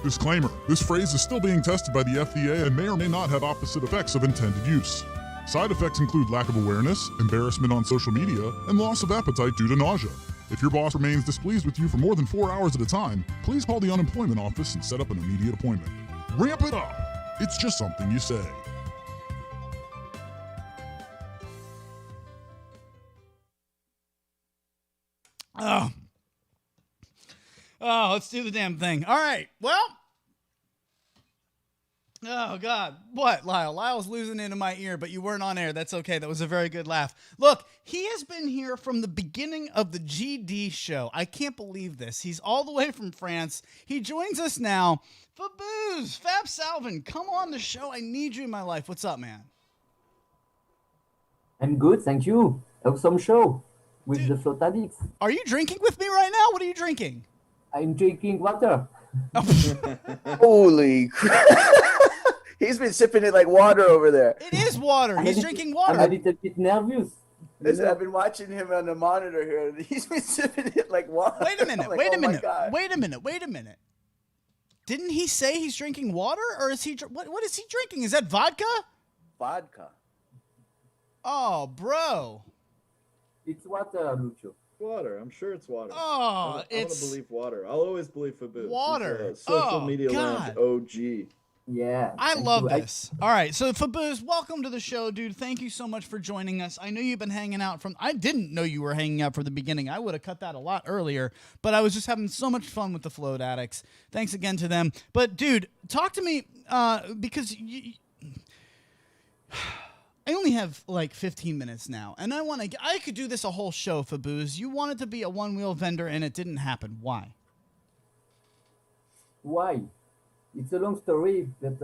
Disclaimer, this phrase is still being tested by the FDA and may or may not have opposite effects of intended use. Side effects include lack of awareness, embarrassment on social media, and loss of appetite due to nausea. If your boss remains displeased with you for more than 4 hours at a time, please call the unemployment office and set up an immediate appointment. Ramp it up. It's just something you say. Oh, let's do the damn thing. All right. Well. Oh, God. What, Lyle? Lyle's losing into my ear, but you weren't on air. That's okay. That was a very good laugh. Look, he has been here from the beginning of the GD show. I can't believe this. He's all the way from France. He joins us now. Faboose, Fab Salvin, come on the show. I need you in my life. What's up, man? I'm good, thank you. Awesome show with the Float Addicts. Are you drinking with me right now? What are you drinking? I'm drinking water. Holy crap. He's been sipping it like water over there. It is water. He's drinking water. I'm a little bit nervous. Listen, I've been watching him on the monitor here. He's been sipping it like water. Wait a minute. Like, wait a oh my minute. God. Wait a minute. Wait a minute. Didn't he say he's drinking water, or is he? What is he drinking? Is that vodka? Vodka. Oh, bro. It's water, Lucho. Water. I'm sure it's water. Oh, I'm gonna believe water. I'll always believe Faboose. Water. He's a social Oh, media God. land OG. Yeah. I thank love you. this. All right, so Faboose, welcome to the show, dude. Thank you so much for joining us. I know you've been hanging out from. I didn't know you were hanging out from the beginning. I would have cut that a lot earlier, but I was just having so much fun with the Float Addicts. Thanks again to them. But dude, talk to me because I only have like 15 minutes now, and I could do this a whole show, Faboose. You wanted to be a one-wheel vendor, and it didn't happen. Why? Why? It's a long story, but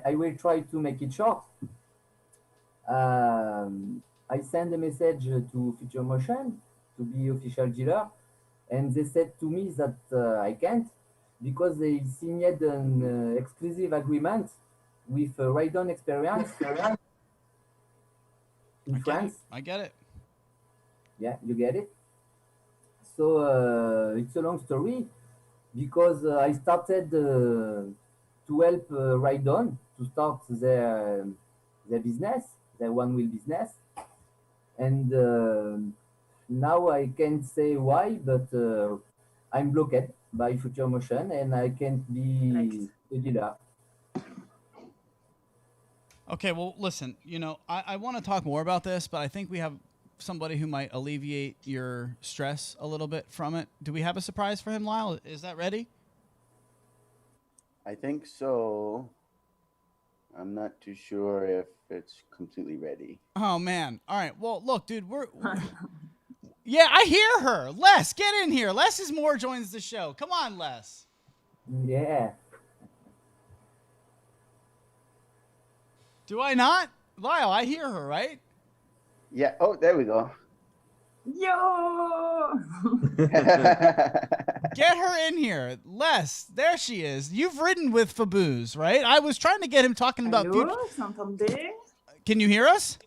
I will try to make it short. I sent a message to Future Motion to be official dealer, and they said to me that I can't because they signed an exclusive agreement with Ride-On Experience in France. I get it. Yeah, you get it. So it's a long story because I started to help Ride-On to start their business, their one-wheel business, and now I can't say why, but I'm blocked by Future Motion and I can't be a dealer. Okay, well, listen, I want to talk more about this, but I think we have somebody who might alleviate your stress a little bit from it. Do we have a surprise for him, Lyle? Is that ready? I think so. I'm not too sure if it's completely ready. Oh, man. All right. Well, look, dude, we're yeah, I hear her. Les, get in here. Les is more joins the show. Come on, Les. Yeah. Do I not? Lyle, I hear her, right? Yeah. Oh, there we go. Yo! Get her in here. Les, there she is. You've ridden with Faboose, right? I was trying to get him talking about Hello, s'entendez? Can you hear us?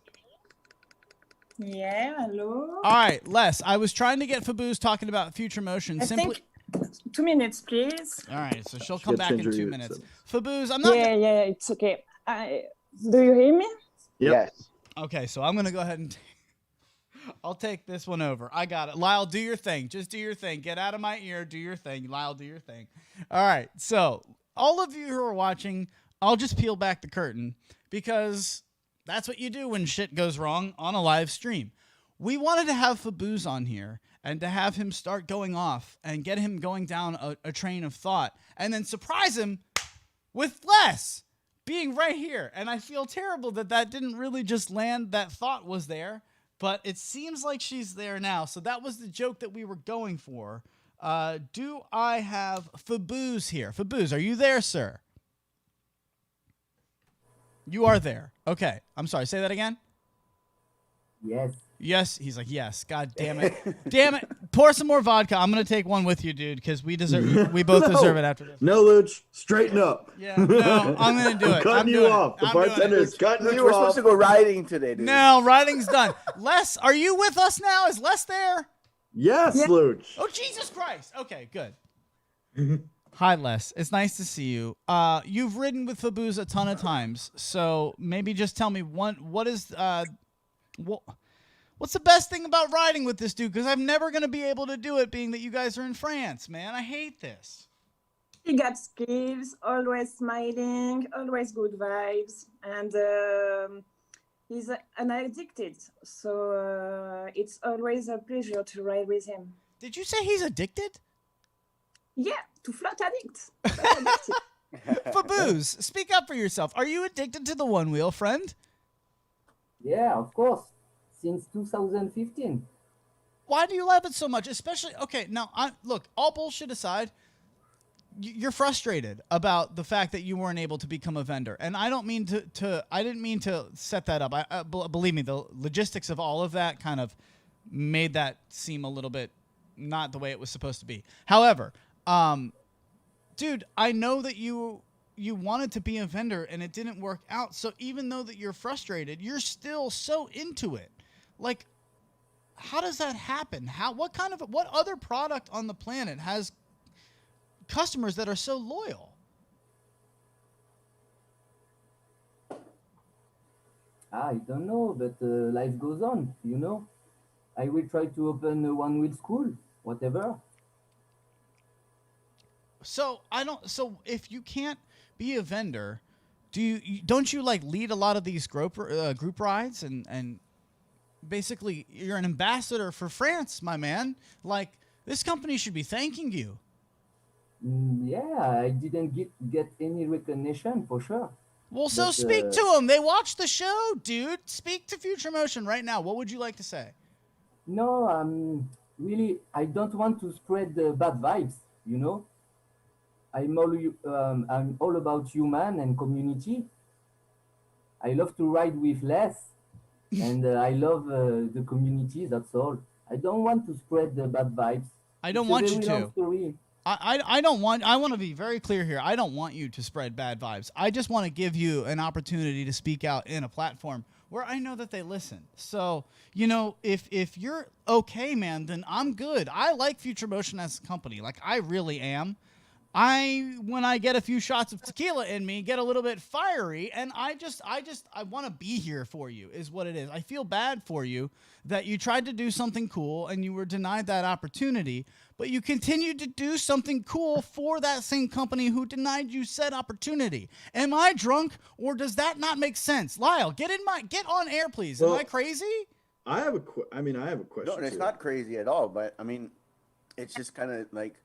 Yeah, hello. All right, Les, I was trying to get Faboose talking about future motion. I think 2 minutes, please. All right, so she'll come back in 2 minutes. Faboose, I'm not. Yeah, it's okay. Do you hear me? Yes. Okay, so I'm gonna go ahead and. I'll take this one over. I got it. Lyle, do your thing. Just do your thing. Get out of my ear. Do your thing. Lyle, do your thing. All right. So all of you who are watching, I'll just peel back the curtain because that's what you do when shit goes wrong on a live stream. We wanted to have Faboose on here and to have him start going off and get him going down a train of thought and then surprise him with Les being right here. And I feel terrible that didn't really just land. That thought was there. But it seems like she's there now. So that was the joke that we were going for. Do I have Faboose here? Faboose, are you there, sir? You are there. Okay. I'm sorry. Say that again. Yes. Yes. He's like, yes. God damn it. Damn it. Pour some more vodka. I'm going to take one with you, dude, because we both deserve it after this. No, Luch. Straighten up. Yeah. No, I'm going to do it. Cutting you off. The bartender's cutting you off. We're supposed to go riding today, dude. No, riding's done. Les, are you with us now? Is Les there? Yes, Luch. Oh, Jesus Christ. Okay, good. Hi, Les. It's nice to see you. You've ridden with Faboose a ton of times, so maybe just tell me what's the best thing about riding with this dude? Because I'm never going to be able to do it, being that you guys are in France, man. I hate this. He got skills, always smiling, always good vibes, and he's an addicted. So it's always a pleasure to ride with him. Did you say he's addicted? Yeah, to Float Addicts. Faboose, speak up for yourself. Are you addicted to the one wheel, friend? Yeah, of course. Since 2015. Why do you love it so much? Especially, okay, now, look, all bullshit aside, you're frustrated about the fact that you weren't able to become a vendor. And I don't mean I didn't mean to set that up. Believe me, the logistics of all of that kind of made that seem a little bit not the way it was supposed to be. However, dude, I know that you wanted to be a vendor and it didn't work out. So even though that you're frustrated, you're still so into it. Like, how does that happen? What other product on the planet has customers that are so loyal? I don't know, but life goes on, you know. I will try to open a Onewheel school, whatever. So So if you can't be a vendor, don't you like lead a lot of these group rides and basically you're an ambassador for France, my man. Like this company should be thanking you. Yeah, I didn't get any recognition for sure. Well, so speak to them. They watch the show, dude. Speak to Future Motion right now. What would you like to say? No, really, I don't want to spread the bad vibes. You know, I'm all about human and community. I love to ride with less, and I love the community. That's all. I don't want to spread the bad vibes. I don't want you to. I want to be very clear here. I don't want you to spread bad vibes. I just want to give you an opportunity to speak out in a platform where I know that they listen. So, you know, if you're okay, man, then I'm good. I like Future Motion as a company. Like, I really am. When I get a few shots of tequila in me, get a little bit fiery, and I want to be here for you is what it is. I feel bad for you that you tried to do something cool and you were denied that opportunity, but you continued to do something cool for that same company who denied you said opportunity. Am I drunk, or does that not make sense? Lyle, get on air, please. Am I crazy? I have a question. No, it's not crazy at all, but I mean, it's just kind of like,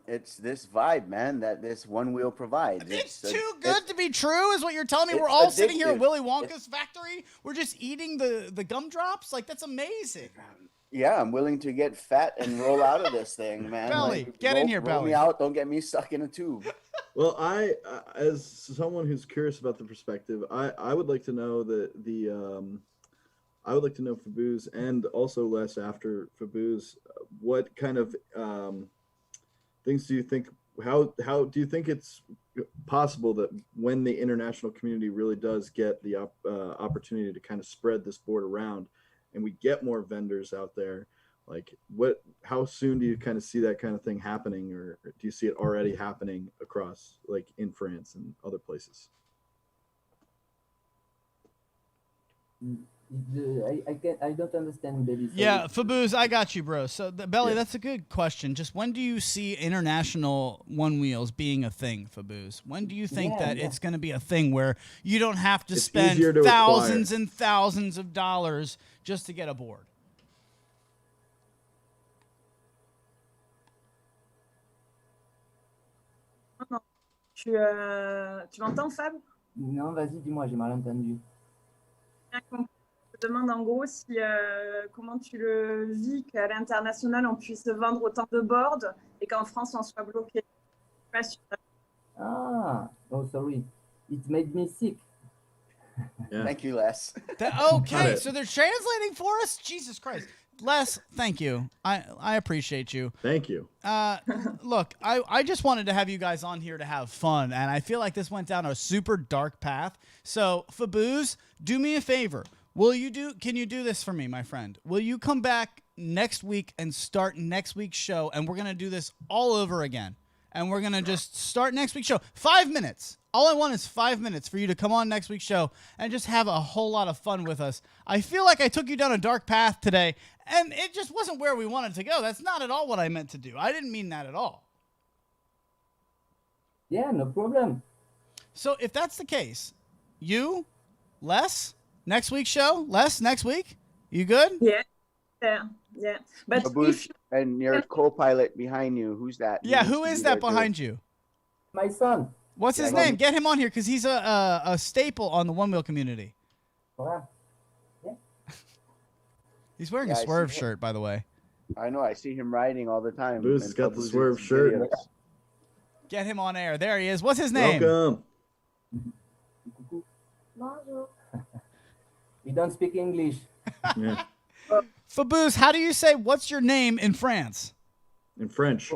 it's this vibe, man, that this Onewheel provides. It's too good to be true, is what you're telling me. We're all sitting here at Willy Wonka's factory. We're just eating the gumdrops. Like, that's amazing. Yeah, I'm willing to get fat and roll out of this thing, man. Belly, like, get in here, roll Belly. Me out. Don't get me stuck in a tube. Well, I as someone who's curious about the perspective, I would like to know I would like to know Fabouz, and also Les after Fabouz, what kind of things do you think? How do you think it's possible that when the international community really does get the opportunity to kind of spread this board around, and we get more vendors out there, like how soon do you kind of see that kind of thing happening, or do you see it already happening across, like in France and other places? I don't understand, baby. Yeah, Fabouz, I got you, bro. So, Belly, that's a good question. Just when do you see international Onewheels being a thing, Fabouz? When do you think it's going to be a thing where you don't have to spend thousands and thousands of dollars just to get a board? Tu m'entends, Fab? Non, vas-y, dis-moi, j'ai mal entendu. Je te demande en gros si, comment tu le vis qu'à l'international on puisse vendre autant de boards et qu'en France on soit bloqué. Ah, oh sorry, it made me sick. Yeah. Thank you, Les. Okay, so they're translating for us? Jesus Christ. Les, thank you. I appreciate you. Thank you. Look, I just wanted to have you guys on here to have fun, and I feel like this went down a super dark path. So, Fabouz, do me a favor. Can you do this for me, my friend? Will you come back next week and start next week's show, and we're going to do this all over again. And we're going to just start next week's show. 5 minutes. All I want is 5 minutes for you to come on next week's show and just have a whole lot of fun with us. I feel like I took you down a dark path today, and it just wasn't where we wanted to go. That's not at all what I meant to do. I didn't mean that at all. Yeah, no problem. So if that's the case, you, Les, next week's show, Les, next week, you good? Yeah. But and your co-pilot behind you, who's that? Yeah, who is that behind you? My son. What's his name? Get him on here because he's a staple on the Onewheel community. Yeah. He's wearing a Swerve shirt, by the way. I know. I see him riding all the time. Boost has got the Swerve shirt. Get him on air. There he is. What's his name? Welcome. He don't speak English. Yeah. Fabouz, how do you say what's your name in France? In French.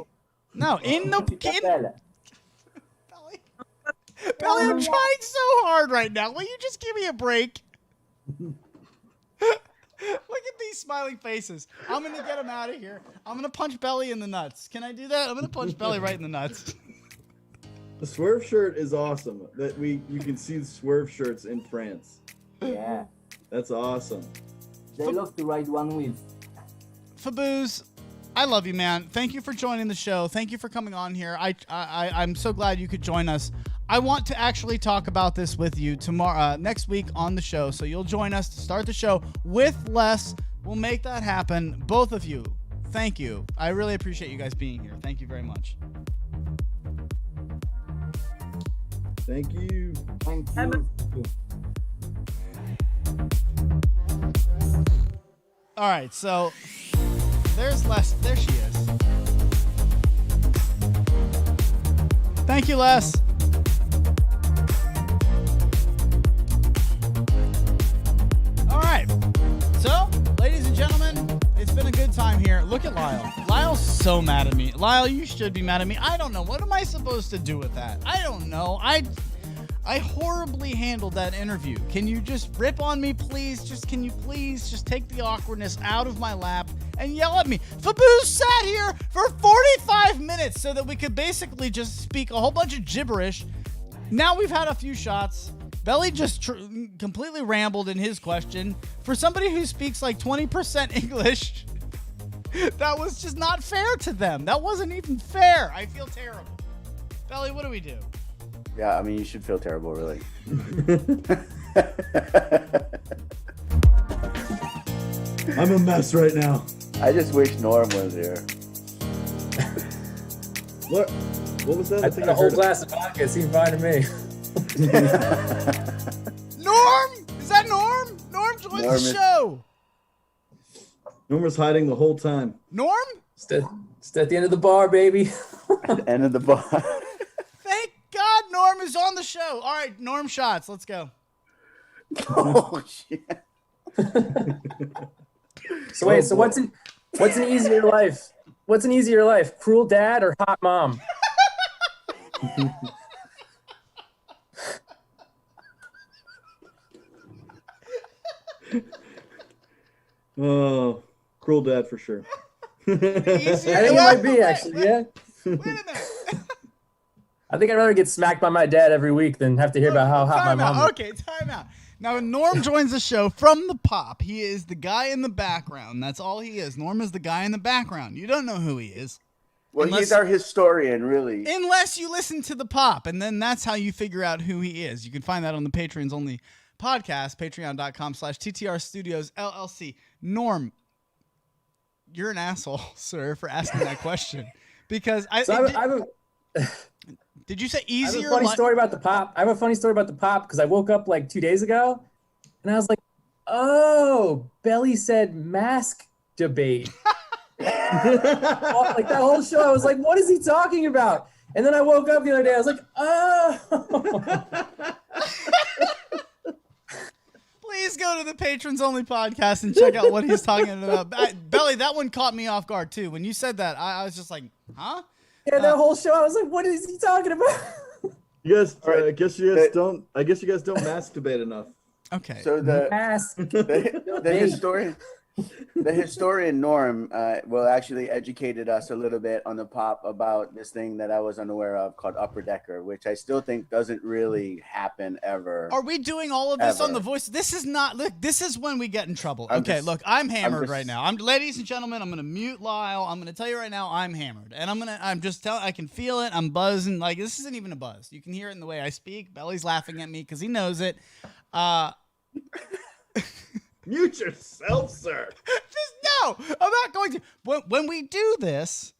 No, Belly, I'm trying so hard right now. Will you just give me a break? Look at these smiling faces. I'm going to get him out of here. I'm going to punch Belly in the nuts. Can I do that? I'm going to punch Belly right in the nuts. The Swerve shirt is awesome. That we can see the Swerve shirts in France. Yeah. That's awesome. They love to ride one wheel. Faboose, I love you, man. Thank you for joining the show. Thank you for coming on here. I'm so glad you could join us. I want to actually talk about this with you tomorrow, next week on the show. So you'll join us to start the show with Les. We'll make that happen. Both of you. Thank you. I really appreciate you guys being here. Thank you very much. Thank you. Thank you. All right, so there's Les. There she is. Thank you, Les. All right. So, ladies and gentlemen, it's been a good time here. Look at Lyle. Lyle's so mad at me. Lyle, you should be mad at me. I don't know. What am I supposed to do with that? I don't know. I horribly handled that interview. Can you just rip on me, please? Can you please just take the awkwardness out of my lap and yell at me? Faboose sat here for 45 minutes so that we could basically just speak a whole bunch of gibberish. Now we've had a few shots. Belly just completely rambled in his question. For somebody who speaks like 20% English, that was just not fair to them. That wasn't even fair. I feel terrible. Belly, what do we do? Yeah, I mean, you should feel terrible, really. I'm a mess right now. I just wish Norm was here. What was that? I think a whole glass of vodka seemed fine to me. Norm? Is that Norm? Norm joins the show. Norm was hiding the whole time. Norm? Just at the end of the bar, baby. At the end of the bar. Thank God Norm is on the show. All right, Norm shots. Let's go. Oh, shit. So wait, so what's an easier life? What's an easier life? Cruel dad or hot mom? Oh, Crueldad for sure. I think it might be actually, yeah. Wait a minute. I think I'd rather get smacked by my dad every week than have to hear about how hot my mom is. Okay, time out. Now, Norm joins the show from the pop. He is the guy in the background. That's all he is. Norm is the guy in the background. You don't know who he is. Well, he's our historian, really. Unless you listen to the pop, and then that's how you figure out who he is. You can find that on the Patreons only podcast, patreon.com/TTR Studios LLC. Norm, you're an asshole, sir, for asking that question. Because did you say easier? I have a funny story about the pop. I have a funny story about the pop because I woke up like 2 days ago and I was like, oh, Belly said mask debate. Like that whole show, I was like, what is he talking about? And then I woke up the other day, I was like, oh. Please go to the Patrons Only podcast and check out what he's talking about. Belly, that one caught me off guard too. When you said that, I was just like, huh? Yeah, that whole show, I was like, what is he talking about? You guys, I guess you guys don't masturbate enough. Okay. So the historian Norm actually educated us a little bit on the pop about this thing that I was unaware of called Upper Decker, which I still think doesn't really happen ever. Are we doing all of this on The Voice? This is not. Look, this is when we get in trouble. I'm hammered right now. Ladies and gentlemen, I'm gonna mute Lyle. I'm gonna tell you right now, I'm hammered, and I'm just telling. I can feel it. I'm buzzing. Like this isn't even a buzz. You can hear it in the way I speak. Belly's laughing at me because he knows it. Mute yourself, sir. No, I'm not going to. When we do this,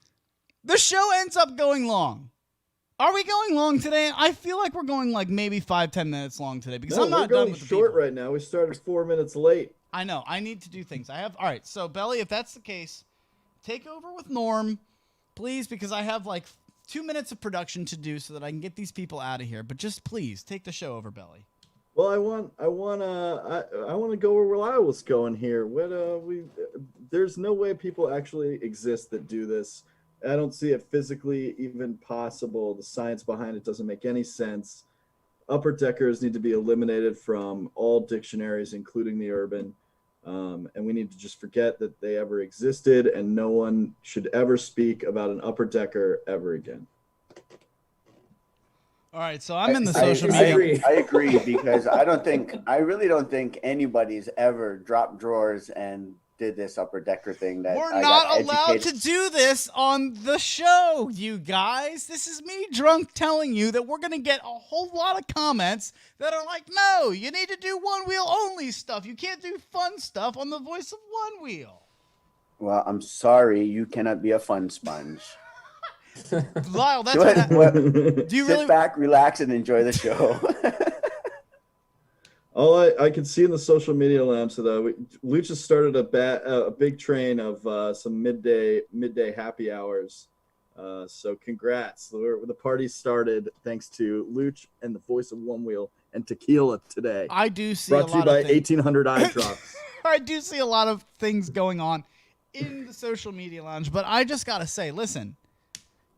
the show ends up going long. Are we going long today? I feel like we're going like maybe 5-10 minutes long today because I'm not done with the short right now. We started 4 minutes late. I know. I need to do things. All right. So Belly, if that's the case, take over with Norm, please, because I have like 2 minutes of production to do so that I can get these people out of here. But just please take the show over, Belly. Well, I want to go where Lyle was going here. There's no way people actually exist that do this. I don't see it physically even possible. The science behind it doesn't make any sense. Upper deckers need to be eliminated from all dictionaries, including the urban. And we need to just forget that they ever existed, and no one should ever speak about an upper decker ever again. All right, so I'm in the social media. I agree because I really don't think anybody's ever dropped drawers and did this upper decker thing. That We're I not got allowed educated. to do this on the show, you guys. This is me drunk telling you that we're going to get a whole lot of comments that are like, no, you need to do one wheel only stuff. You can't do fun stuff on the Voice of One Wheel. Well, I'm sorry, you cannot be a fun sponge. Lyle, that's do you sit back, relax, and enjoy the show. All I can see in the social media lamps that Lucha started a big train of some midday happy hours. So congrats, the party started thanks to Luch and the Voice of One Wheel and tequila today. I do see brought a to you lot by of things. 1800 eye drops. I do see a lot of things going on in the social media lounge, but I just gotta say, listen.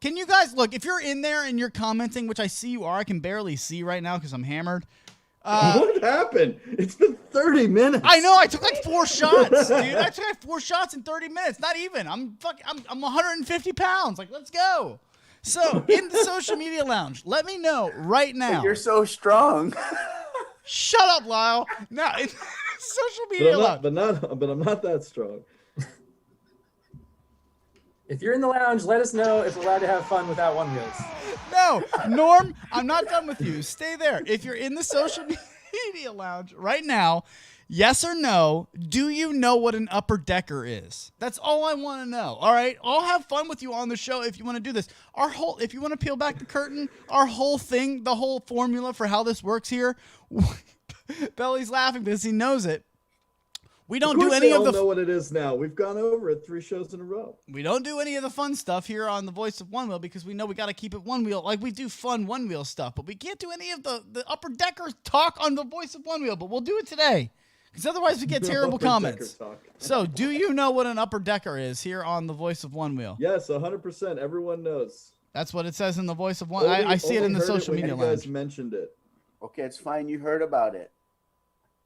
Can you guys look? If you're in there and you're commenting, which I see you are, I can barely see right now because I'm hammered. What happened? It's been 30 minutes. I know. I took like 4 shots, dude. I took like 4 shots in 30 minutes. Not even. I'm 150 pounds. Like, let's go. So in the social media lounge, let me know right now. You're so strong. Shut up, Lyle. Now in the social media lounge, but I'm not that strong. If you're in the lounge, let us know if we're allowed to have fun without one wheels. No, Norm, I'm not done with you. Stay there. If you're in the social media lounge right now, yes or no, do you know what an upper decker is? That's all I want to know. All right, I'll have fun with you on the show if you want to do this. If you want to peel back the curtain, our whole thing, the whole formula for how this works here. Belly's laughing because he knows it. We don't do any of the. Know what it is now. We've gone over it 3 shows in a row. We don't do any of the fun stuff here on the Voice of One Wheel because we know we got to keep it one wheel. Like we do fun one wheel stuff, but we can't do any of the upper decker talk on the Voice of One Wheel. But we'll do it today because otherwise we get terrible comments. So, do you know what an upper decker is here on the Voice of One Wheel? Yes, 100%. Everyone knows. That's what it says in the Voice of One. I see it in the social media lounge. You guys mentioned it. Okay, it's fine. You heard about it.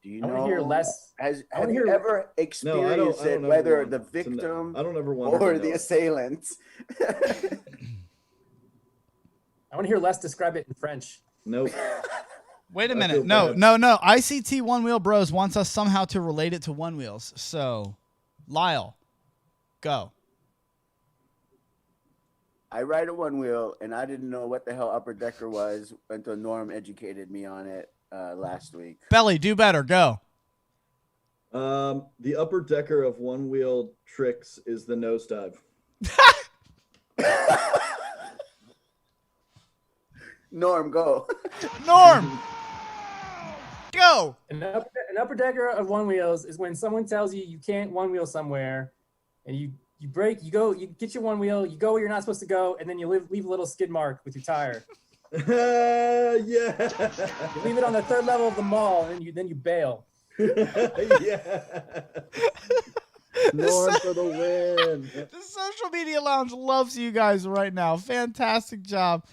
Do you know? Hear less. Have you ever experienced it, whether the victim or the assailant? I want to hear Les describe it in French. Nope. Wait a minute. No. ICT One Wheel Bros wants us somehow to relate it to one wheels. So, Lyle, go. I ride a one wheel, and I didn't know what the hell upper decker was until Norm educated me on it last week. Belly, do better. Go. The upper decker of one wheel tricks is the nosedive. Norm, go. Norm, go. An upper decker of one wheels is when someone tells you you can't one wheel somewhere, and you break, you get your one wheel, you go where you're not supposed to go, and then you leave a little skid mark with your tire. Yeah. You leave it on the 3rd level of the mall, and then you bail. Yeah. Norm for the win. The social media lounge loves you guys right now. Fantastic job.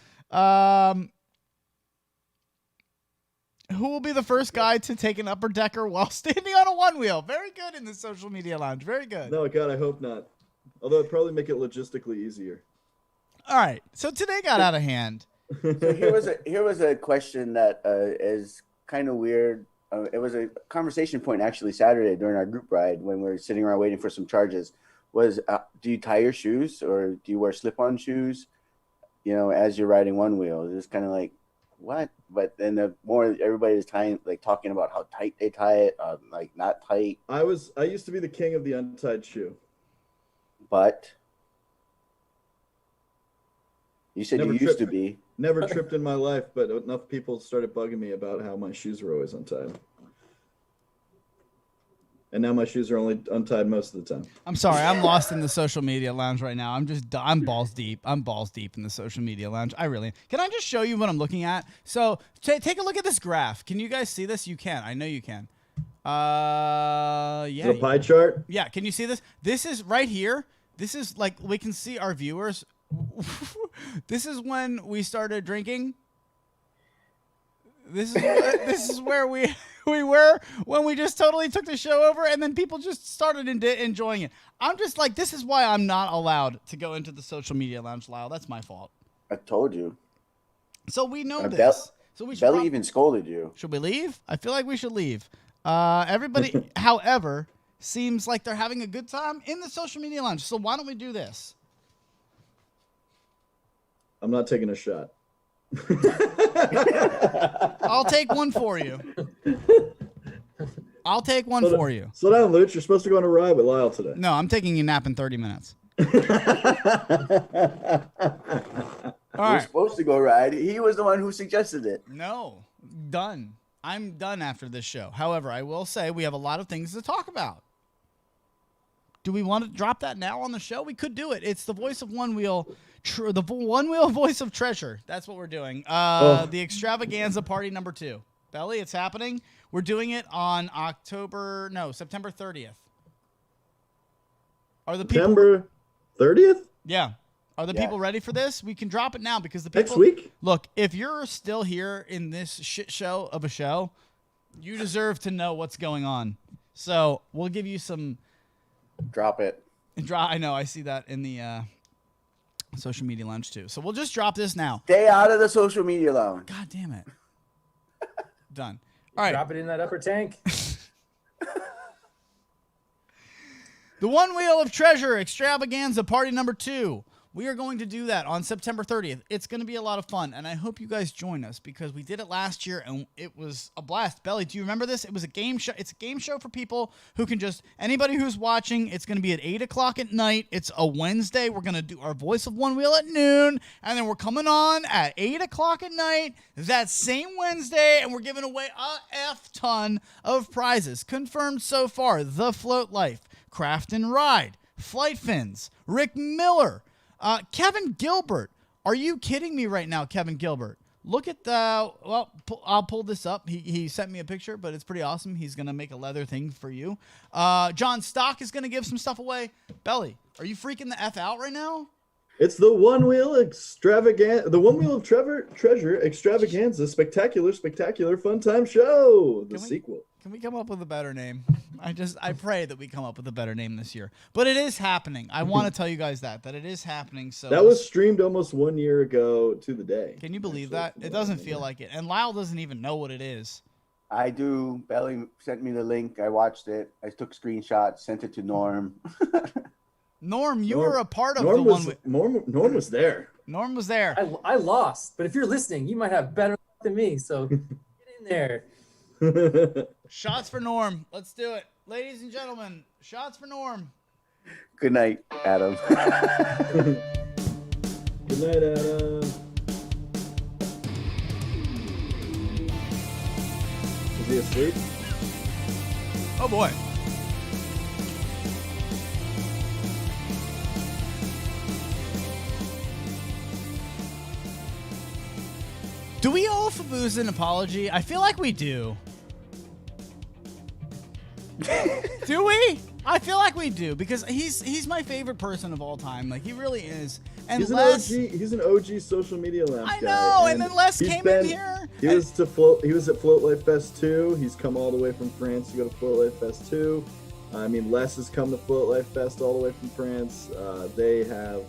Who will be the first guy to take an upper decker while standing on a one wheel? Very good in the social media lounge. Very good. No, God, I hope not. Although it'd probably make it logistically easier. All right. So today got out of hand. So here was a question that is kind of weird. It was a conversation point actually Saturday during our group ride when we were sitting around waiting for some charges. Was do you tie your shoes or do you wear slip-on shoes? As you're riding one wheel, it's kind of like what? But then the more everybody is talking about how tight they tie it, like not tight. I used to be the king of the untied shoe. But you said you used to be. Never tripped in my life, but enough people started bugging me about how my shoes were always untied. And now my shoes are only untied most of the time. I'm sorry. I'm lost in the social media lounge right now. I'm balls deep. I'm balls deep in the social media lounge. I really am. Can I just show you what I'm looking at? So take a look at this graph. Can you guys see this? You can. I know you can. Yeah. The pie chart? Yeah. Can you see this? This is right here. This is like, we can see our viewers. This is when we started drinking. This is where we were when we just totally took the show over, and then people just started enjoying it. I'm just like, this is why I'm not allowed to go into the social media lounge, Lyle. That's my fault. I told you. So we know Bell- this. So we should Belly even scolded you. Should we leave? I feel like we should leave. Everybody, however, seems like they're having a good time in the social media lounge. So why don't we do this? I'm not taking a shot. I'll take one for you. I'll take one for you. Slow down, Luch. You're supposed to go on a ride with Lyle today. No, I'm taking a nap in 30 minutes. All We're right. supposed to go ride. He was the one who suggested it. No, done. I'm done after this show. However, I will say we have a lot of things to talk about. Do we want to drop that now on the show? We could do it. It's the voice of Onewheel, the Onewheel voice of treasure. That's what we're doing. The extravaganza party number 2. Belly, it's happening. We're doing it on September 30th. Are the September 30th? Yeah. Are the people ready for this? We can drop it now because the people... Next week? Look, if you're still here in this shit show of a show, you deserve to know what's going on. So we'll give you some... Drop it. I know. I see that in the social media lounge too. So we'll just drop this now. Stay out of the social media lounge. God damn it. Done. All right. Drop it in that upper tank. The Onewheel of Treasure extravaganza party number 2. We are going to do that on September 30th. It's going to be a lot of fun, and I hope you guys join us because we did it last year, and it was a blast. Belly, do you remember this? It was a game show. It's a game show for people who can just, anybody who's watching, it's going to be at 8 o'clock at night. It's a Wednesday. We're going to do our Voice of Onewheel at noon, and then we're coming on at 8 o'clock at night that same Wednesday, and we're giving away a F-ton of prizes. Confirmed so far, The Float Life, Craft and Ride, Flight Fins, Rick Miller, Kevin Gilbert. Are you kidding me right now, Kevin Gilbert? Look at the... Well, I'll pull this up. He sent me a picture, but it's pretty awesome. He's going to make a leather thing for you. John Stock is going to give some stuff away. Belly, are you freaking the F out right now? It's the Onewheel extravaganza, the Onewheel of Treasure extravaganza, spectacular fun time show. The sequel. Can we come up with a better name? I pray that we come up with a better name this year. But it is happening. I want to tell you guys that it is happening. So that was streamed almost 1 year ago to the day. Can you believe that? It doesn't feel like it. And Lyle doesn't even know what it is. I do. Belly sent me the link. I watched it. I took screenshots, sent it to Norm. Norm, you were a part of Norm the was, one. Norm was there. Norm was there. I lost, but if you're listening, you might have better luck than me. So get in there. Shots for Norm. Let's do it. Ladies and gentlemen, shots for Norm. Good night, Adam. Good night, Adam. Is he asleep? Oh, boy. Do we owe Faboose an apology? I feel like we do. Do we? I feel like we do because he's my favorite person of all time. Like he really is. And He's an OG social media lounge guy. I know. And then Les came in here. He was at Float Life Fest 2. He's come all the way from France to go to Float Life Fest 2. I mean, Les has come to Float Life Fest all the way from France. They have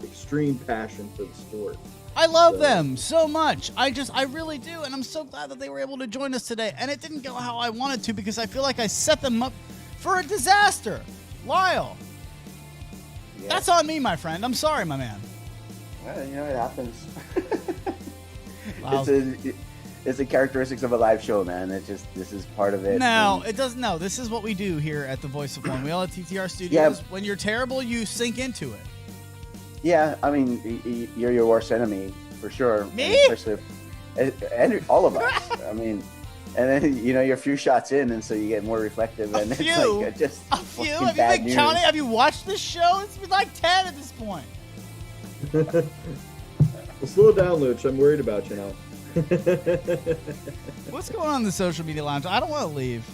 extreme passion for the sport. I love them so much. I really do. And I'm so glad that they were able to join us today. And it didn't go how I wanted to because I feel like I set them up for a disaster. Lyle. Yeah. That's on me, my friend. I'm sorry, my man. Well, it happens. It's the characteristics of a live show, man. This is part of it. No, it doesn't. No, this is what we do here at the Voice of Onewheel at TTR Studios. Yeah. When you're terrible, you sink into it. Yeah, I mean, you're your worst enemy for sure. Me? And all of us. I mean, and then you're a few shots in, and so you get more reflective. And a few. It's like just a few. Have you been counting? Have you watched this show? It's been like 10 at this point. Well, slow down, Luch. I'm worried about you now. What's going on in the social media lounge? I don't want to leave.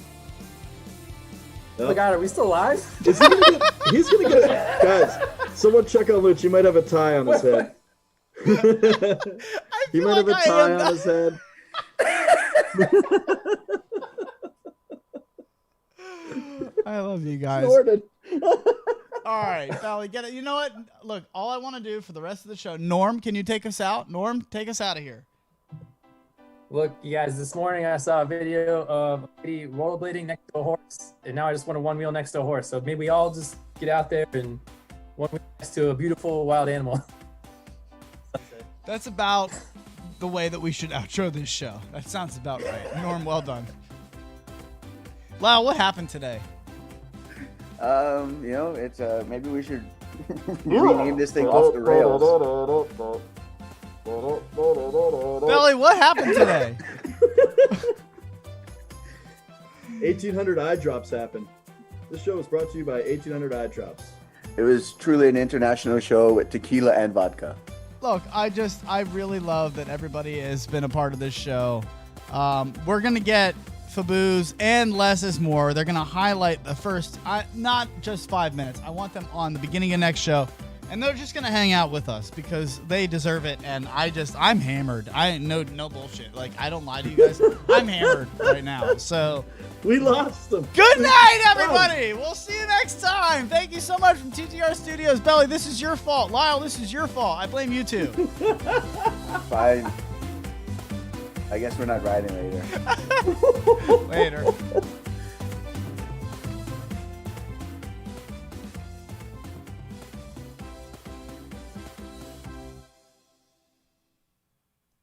Oh my God, are we still live? He's gonna get guys. Someone check on Luch. He might have a tie on his head. He might have a tie on his head. I love you guys. Snorted. All right, Valley, get it. You know what? Look, all I want to do for the rest of the show, Norm, can you take us out? Norm, take us out of here. Look, you guys, this morning I saw a video of a lady rollerblading next to a horse, and now I just want to one wheel next to a horse. So maybe we all just get out there and one wheel next to a beautiful wild animal. That's about the way that we should outro this show. That sounds about right. Norm, well done. Lyle, what happened today? It's maybe we should rename this thing Off the Rails. Belly, what happened today? 1800 eye drops happened. This show was brought to you by 1800 eye drops. It was truly an international show with tequila and vodka. Look, I really love that everybody has been a part of this show. We're going to get Faboos and Less is More. They're going to highlight the first, not just 5 minutes. I want them on the beginning of next show. And they're just going to hang out with us because they deserve it. And I'm hammered. No bullshit. Like, I don't lie to you guys. I'm hammered right now. So we lost them. Good night, everybody. We'll see you next time. Thank you so much from TTR Studios. Belly, this is your fault. Lyle, this is your fault. I blame you too. Fine. I guess we're not riding later. Later.